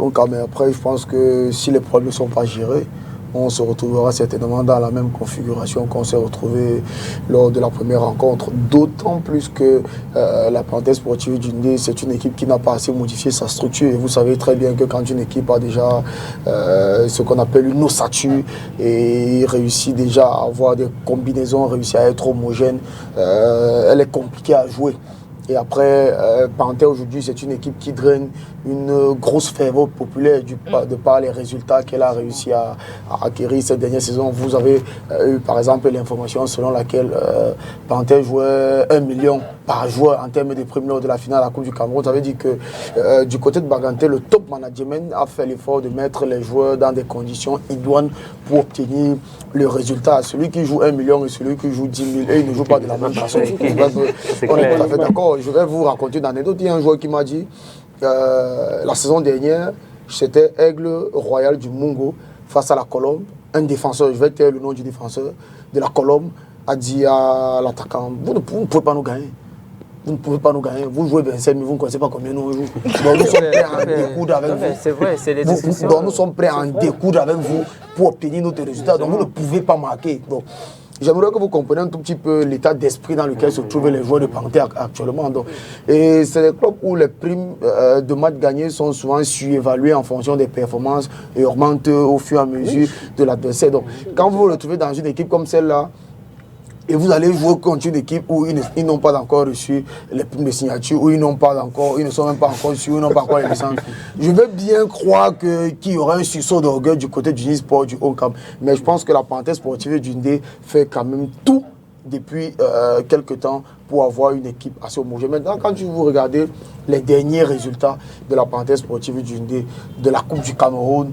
Onka. Mais après, je pense que si les problèmes ne sont pas gérés, on se retrouvera certainement dans la même configuration qu'on s'est retrouvé lors de la première rencontre. D'autant plus que la parenthèse sportive du Ndé, c'est une équipe qui n'a pas assez modifié sa structure. Et vous savez très bien que quand une équipe a déjà ce qu'on appelle une ossature et réussit déjà à avoir des combinaisons, réussit à être homogène, elle est compliquée à jouer. Et après, Panther aujourd'hui, c'est une équipe qui draine une grosse ferveur populaire de par les résultats qu'elle a réussi à acquérir cette dernière saison. Vous avez eu par exemple l'information selon laquelle Panther jouait 1 million par joueur en termes de primes lors de la finale à la Coupe du Cameroun. Ça veut dire que du côté de Baganté, le top management a fait l'effort de mettre les joueurs dans des conditions idoines pour obtenir le résultat. Celui qui joue 1 million et celui qui joue 10 000, et ils ne jouent pas de la même façon. On est tout à fait d'accord. Je vais vous raconter une anecdote. Il y a un joueur qui m'a dit la saison dernière, c'était Aigle Royal du Mungo face à la Colombe. Un défenseur, je vais taire le nom du défenseur de la Colombe, a dit à l'attaquant, vous ne pouvez pas nous gagner. Vous ne pouvez pas nous gagner. Vous jouez 27, mais vous ne connaissez pas combien nous jouons. Donc nous sommes prêts à en découdre avec vous. C'est vrai, c'est les discussions. Donc nous sommes prêts à en découdre avec vous pour obtenir notre résultat. Donc vous ne pouvez pas marquer. Donc, j'aimerais que vous compreniez un tout petit peu l'état d'esprit dans lequel se trouvent les joueurs de Panther actuellement. Donc, et c'est des clubs où les primes de matchs gagnés sont souvent surévaluées en fonction des performances et augmentent au fur et à mesure de l'adversaire. Donc, quand vous vous retrouvez dans une équipe comme celle-là, et vous allez jouer contre une équipe où ils n'ont pas encore reçu les primes de signature, où ils ne sont même pas encore sûrs, ils n'ont pas encore les licences. Je veux bien croire qu'il y aura un sursaut d'orgueil du côté du Unisport, du Haut-Camp. Mais je pense que la parenthèse sportive du Ndé fait quand même tout depuis quelques temps pour avoir une équipe assez homogène. Maintenant, quand vous regardez les derniers résultats de la parenthèse sportive du Ndé, de la Coupe du Cameroun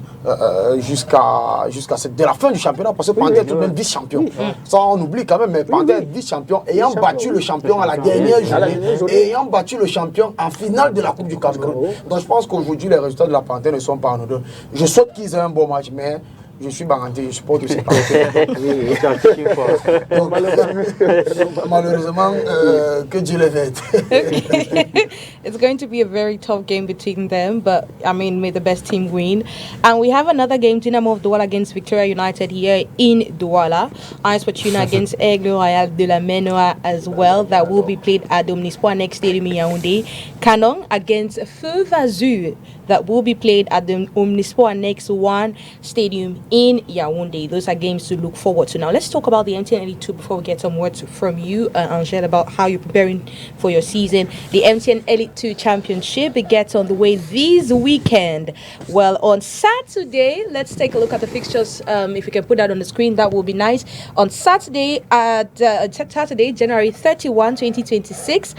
jusqu'à de la fin du championnat, parce que Panther est tout de même vice-champion. Ça, on oublie quand même, mais Panther est vice-champion, ayant battu le champion à la dernière journée, et ayant battu le champion en finale de la Coupe du Cameroun. Donc je pense qu'aujourd'hui, les résultats de la Panther ne sont pas anodins. Je souhaite qu'ils aient un bon match, mais je suis Baganté, je supporte aussi Panther. Malheureusement, que Dieu les aide. It's going to be a very tough game between them, but I mean, may the best team win. And we have another game, Dynamo of Douala against Victoria United here in Douala. AS Fortuna against Aigle Royal de la Menoa as well. That will be played at the Omnisport next stadium in Yaoundé. Canon against Feu Vazur. That will be played at the Omnisport next one stadium in Yaoundé. Those are games to look forward to. Now, let's talk about the MTN Elite 2 before we get some words from you, Angel, about how you're preparing for your season. The MTN Elite 2 Championship, it gets on the way this weekend. Well, on Saturday, let's take a look at the fixtures. If you can put that on the screen, that will be nice. On Saturday, January 31, 2026,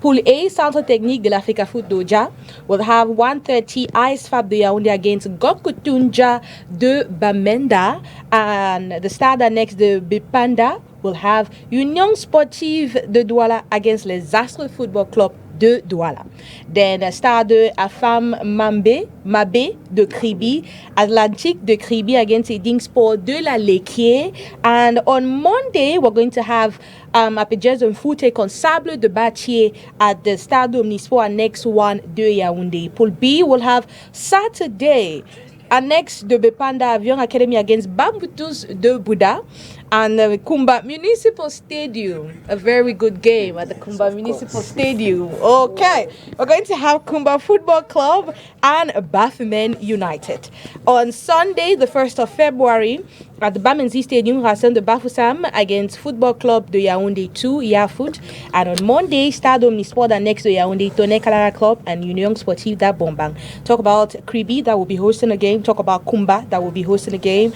Pool A, Centre Technique de l'Africa Foot d'Oja will have 1:30 Ice Fab de Yaoundé against Gokutunja de Bamenda, and the Stade Annexe de Bipanda will have Union Sportive de Douala against les Astres Football Club de Douala. Then Stade Afam Mabé de Kribi, Atlantique de Kribi against Eding Sport de la Lequier. And on Monday, we're going to have Apéjez and Foute Consable de Batier at the Stade Omnisport Annexe 1 de Yaoundé. Pool B will have Saturday Annexe de Bepanda Avion Academy against Bamboutus de Bouddha. And Kumba Municipal Stadium, a very good game at the Kumba Municipal Stadium. Okay, we're going to have Kumba Football Club and Bafemen United. On Sunday, the 1st of February, at the Bamenzi Stadium, Racine de Bafoussam against Football Club de Yaoundé 2, Yafoot. And on Monday, Stade Omnisport Annexe de Yaoundé, Tonné Kalara Club and Union Sportive da Bombang. Talk about Kribi, that will be hosting a game. Talk about Kumba, that will be hosting a game.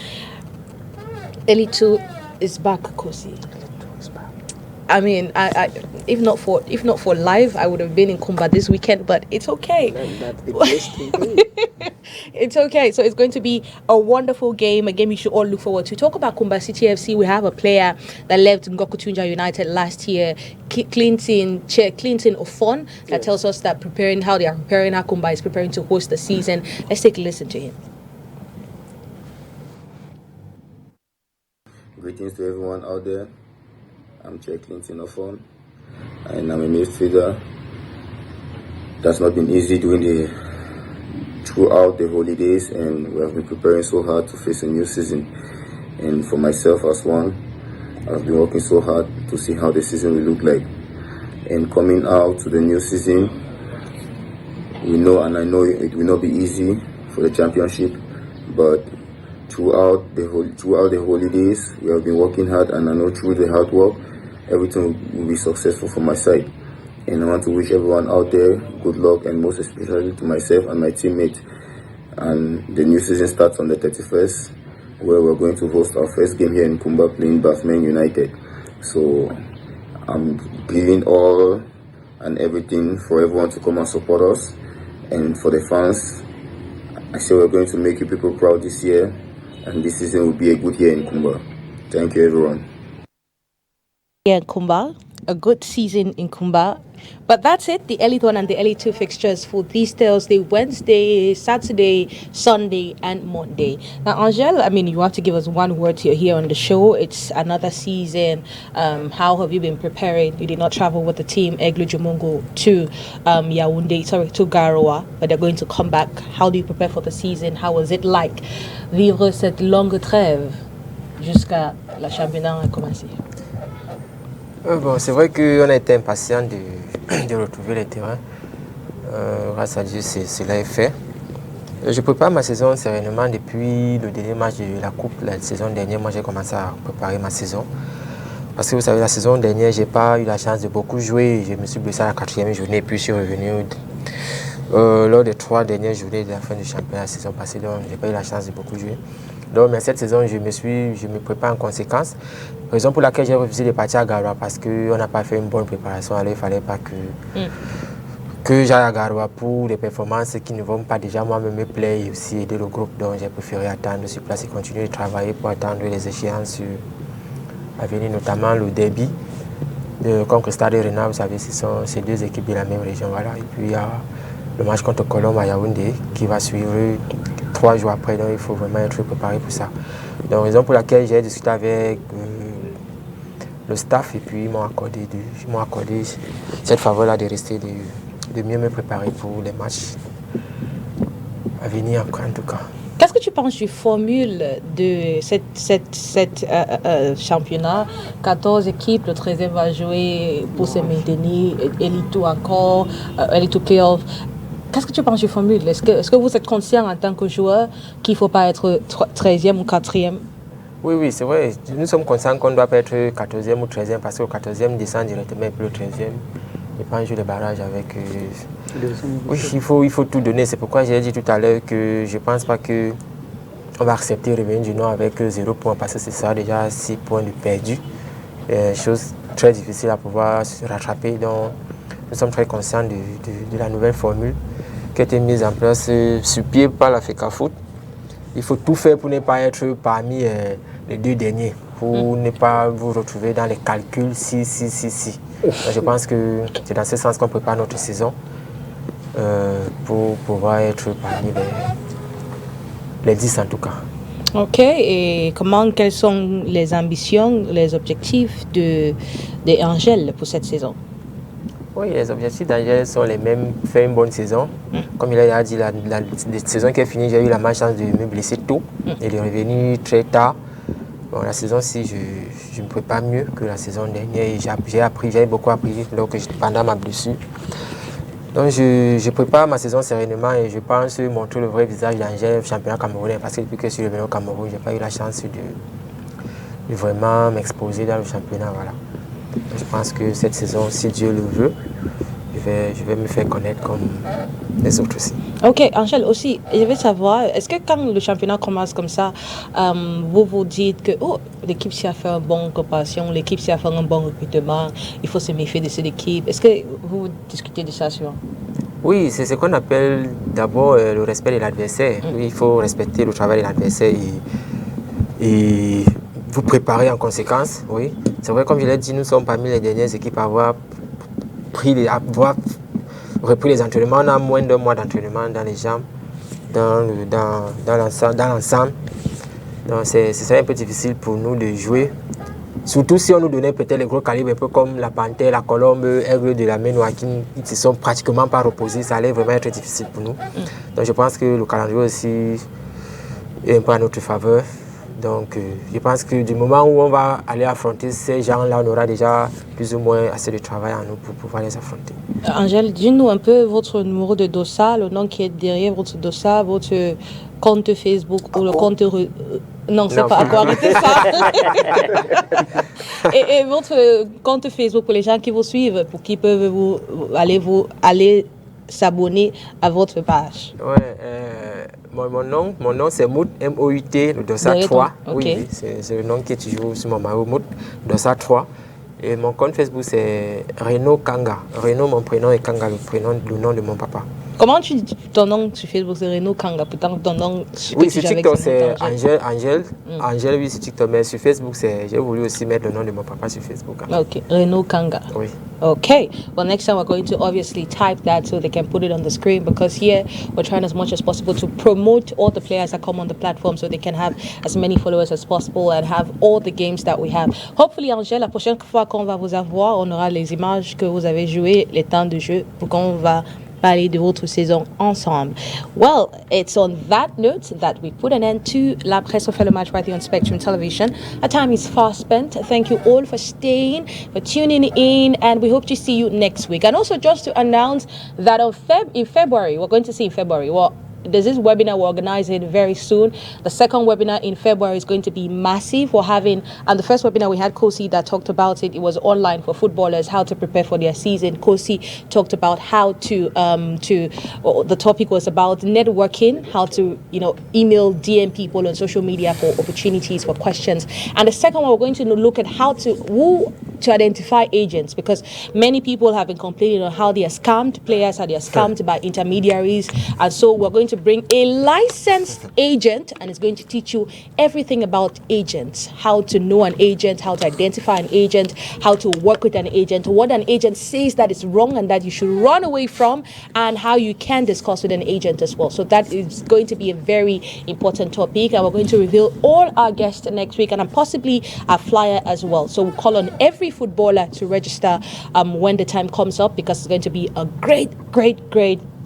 Elite 2 is back, Kosi. I mean, I if not for live, I would have been in Kumba this weekend, but it's okay. It's okay. So it's going to be a wonderful game, a game you should all look forward to. Talk about Kumba City FC. We have a player that left Ngokutunja United last year, Clinton Ofon, that tells us that how they are preparing, how Kumba is preparing to host the season. Let's take a listen to him. Greetings to everyone out there. I'm Chair Clinton Ofon, and I'm a midfielder. That's not been easy throughout the holidays, and we have been preparing so hard to face a new season. And for myself as one, I've been working so hard to see how the season will look like. And coming out to the new season, we know, and I know it will not be easy for the championship, but throughout the holidays, we have been working hard, and I know through the hard work, everything will be successful from my side. And I want to wish everyone out there good luck, and most especially to myself and my teammates. And the new season starts on the 31st, where we're going to host our first game here in Kumba, playing Bafemen United. So I'm giving all and everything for everyone to come and support us. And for the fans, I say we're going to make you people proud this year, and this season will be a good year in Kumba. Thank you, everyone. In Kumba, a good season in Kumba. But that's it, the Elite 1 and the Elite 2 fixtures for these Thursday, Wednesday, Saturday, Sunday, and Monday. Now, Angel, I mean, you have to give us one word here on the show. It's another season. How have you been preparing? You did not travel with the team, Eglu Jumongo, to to Garoua, but they're going to come back. How do you prepare for the season? How was it like vivre cette longue trêve jusqu'à la championnat a commencé? Bon, c'est vrai qu'on a été impatient de retrouver le terrain. Grâce à Dieu, cela est fait. Je prépare ma saison sereinement depuis le dernier match de la Coupe. La saison dernière, moi j'ai commencé à préparer ma saison. Parce que vous savez, la saison dernière, je n'ai pas eu la chance de beaucoup jouer. Je me suis blessé à la 4e journée, puis je suis revenu lors des 3 dernières journées de la fin du championnat la saison passée. Donc, je n'ai pas eu la chance de beaucoup jouer. Donc, mais cette saison, je me prépare en conséquence. Raison pour laquelle j'ai refusé de partir à Garoua, parce qu'on n'a pas fait une bonne préparation. Alors, il ne fallait pas que j'aille à Garoua pour des performances qui ne vont pas déjà moi-même me plaire et aussi aider le groupe. Donc, j'ai préféré attendre sur place et continuer de travailler pour attendre les échéances à venir, notamment le derby contre Stade Rennais. Vous savez, ce sont ces 2 équipes de la même région. Voilà. Et puis, il y a le match contre Colombe à Yaoundé qui va suivre 3 jours après, donc il faut vraiment être préparé pour ça. Donc, raison pour laquelle j'ai discuté avec le staff et puis ils m'ont accordé cette faveur-là de rester, de mieux me préparer pour les matchs à venir en tout cas. Qu'est-ce que tu penses du formule de cette championnat? 14 équipes, le 13e va jouer pour se maintenir, Elite 2 encore, Elite 2 Playoff. Qu'est-ce que tu penses du formule? Est-ce que vous êtes conscient en tant que joueur qu'il ne faut pas être 13e ou 4e? Oui, c'est vrai. Nous sommes conscients qu'on ne doit pas être 14e ou 13e parce que le 14e descend directement et puis le 13e. Il pas jouer les barrages avec... Oui, il faut tout donner. C'est pourquoi j'ai dit tout à l'heure que je ne pense pas qu'on va accepter de revenir du Nord avec 0 points parce que c'est ça déjà 6 points de perdu. Chose très difficile à pouvoir se rattraper. Donc, nous sommes très conscients de la nouvelle formule qui a été mise en place sur pied par la FECAFOOT. Il faut tout faire pour ne pas être parmi les 2 derniers, pour ne pas vous retrouver dans les calculs si. Donc, je pense que c'est dans ce sens qu'on prépare notre saison pour pouvoir être parmi les 10 en tout cas. Ok, et quelles sont les ambitions, les objectifs de Angèle pour cette saison? Oui, les objectifs d'Angèle sont les mêmes, faire une bonne saison. Comme il a dit, la saison qui est finie, j'ai eu la malchance de me blesser tôt et de revenir très tard. Bon, la saison-ci, je me prépare mieux que la saison dernière. J'ai beaucoup appris pendant ma blessure. Donc je prépare ma saison sereinement et je pense montrer le vrai visage d'Angèle au championnat camerounais parce que depuis que je suis revenu au Cameroun, je n'ai pas eu la chance de vraiment m'exposer dans le championnat. Voilà. Je pense que cette saison, si Dieu le veut, je vais me faire connaître comme les autres aussi. Ok, Angèle, aussi, je veux savoir, est-ce que quand le championnat commence comme ça, vous vous dites que l'équipe s'y a fait une bonne coopération, l'équipe s'y a fait un bon recrutement, il faut se méfier de cette équipe. Est-ce que vous discutez de ça souvent? Oui, c'est ce qu'on appelle d'abord le respect de l'adversaire. Oui, il faut respecter le travail de l'adversaire et vous préparer en conséquence. Oui, c'est vrai, comme je l'ai dit, nous sommes parmi les dernières équipes à avoir repris les entraînements. On a moins d'1 mois d'entraînement dans les jambes, dans l'ensemble. Donc c'est un peu difficile pour nous de jouer. Surtout si on nous donnait peut-être les gros calibres, un peu comme la panthère, la colombe, aigle de la Ménois qui ne se sont pratiquement pas reposés. Ça allait vraiment être difficile pour nous. Donc je pense que le calendrier aussi est un peu à notre faveur. Donc je pense que du moment où on va aller affronter ces gens-là, on aura déjà plus ou moins assez de travail en nous pour pouvoir les affronter. Angèle, dis-nous un peu votre numéro de dossa, le nom qui est derrière votre dossa, votre compte Facebook ou le compte... Non, c'est pas à quoi arrêter ça. et votre compte Facebook pour les gens qui vous suivent, pour qu'ils peuvent aller s'abonner à votre page. Ouais, mon nom c'est Mout, M-O-U-T, le dossa 3. Oui, c'est le nom qui est toujours sur mon maillot, Mout, dossa 3. Et mon compte Facebook c'est Renaud Kanga. Renaud mon prénom et Kanga le nom de mon papa. Comment tu dis ton nom sur Facebook, c'est Renaud Kanga, pourtant ton nom... Oui, sur TikTok c'est Angèle, oui, sur TikTok, mais sur Facebook, j'ai voulu aussi mettre le nom de mon papa sur Facebook. Okay, Renaud Kanga. Oui. Okay, well next time we're going to obviously type that so they can put it on the screen, because here we're trying as much as possible to promote all the players that come on the platform so they can have as many followers as possible and have all the games that we have. Hopefully, Angèle, la prochaine fois qu'on va vous avoir, on aura les images que vous avez jouées, les temps de jeu, pour qu'on va parler de votre saison ensemble. Well, it's on that note that we put an end to La Presse Fellow Match right here on Spectrum Television. Our time is fast spent. Thank you all for staying, for tuning in, and we hope to see you next week. And also just to announce that in February, we're going to see in February, there's this webinar we're organizing very soon. The second webinar in February is going to be massive. And the first webinar we had Kosi that talked about it. It was online for footballers, how to prepare for their season. Kosi talked about how the topic was about networking, how to, email, DM people on social media for opportunities, for questions. And the second one, we're going to look at how to identify agents, because many people have been complaining on how they are scammed, players, how they are scammed by intermediaries. And so we're going to bring a licensed agent, and it's going to teach you everything about agents, how to know an agent, how to identify an agent, how to work with an agent, what an agent says that is wrong and that you should run away from, and how you can discuss with an agent as well. So that is going to be a very important topic, and we're going to reveal all our guests next week, and possibly a flyer as well. So we'll call on every footballer to register when the time comes up, because it's going to be a great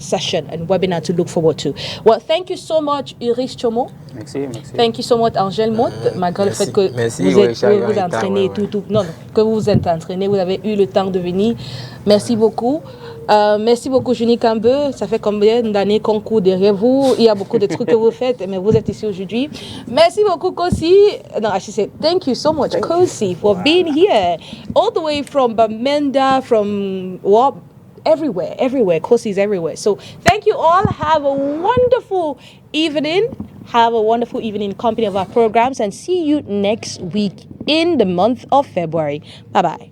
session and webinar to look forward to. Well, thank you so much, Iris Chomo. Merci, merci. Thank you so much, Angèle Motte, malgré le fait que vous entraînez que vous vous êtes entraîné, vous avez eu le temps de venir. Merci beaucoup. Merci beaucoup, Junie Cambe. Ça fait combien d'années qu'on court derrière vous? Il y a beaucoup de trucs que vous faites, mais vous êtes ici aujourd'hui. Merci beaucoup, Kosi. No, I should say thank you so much, Kosi, for being here. All the way from Bamenda, from everywhere. Kosi is everywhere. So thank you all. Have a wonderful evening. Have a wonderful evening in company of our programs, and see you next week in the month of February. Bye-bye.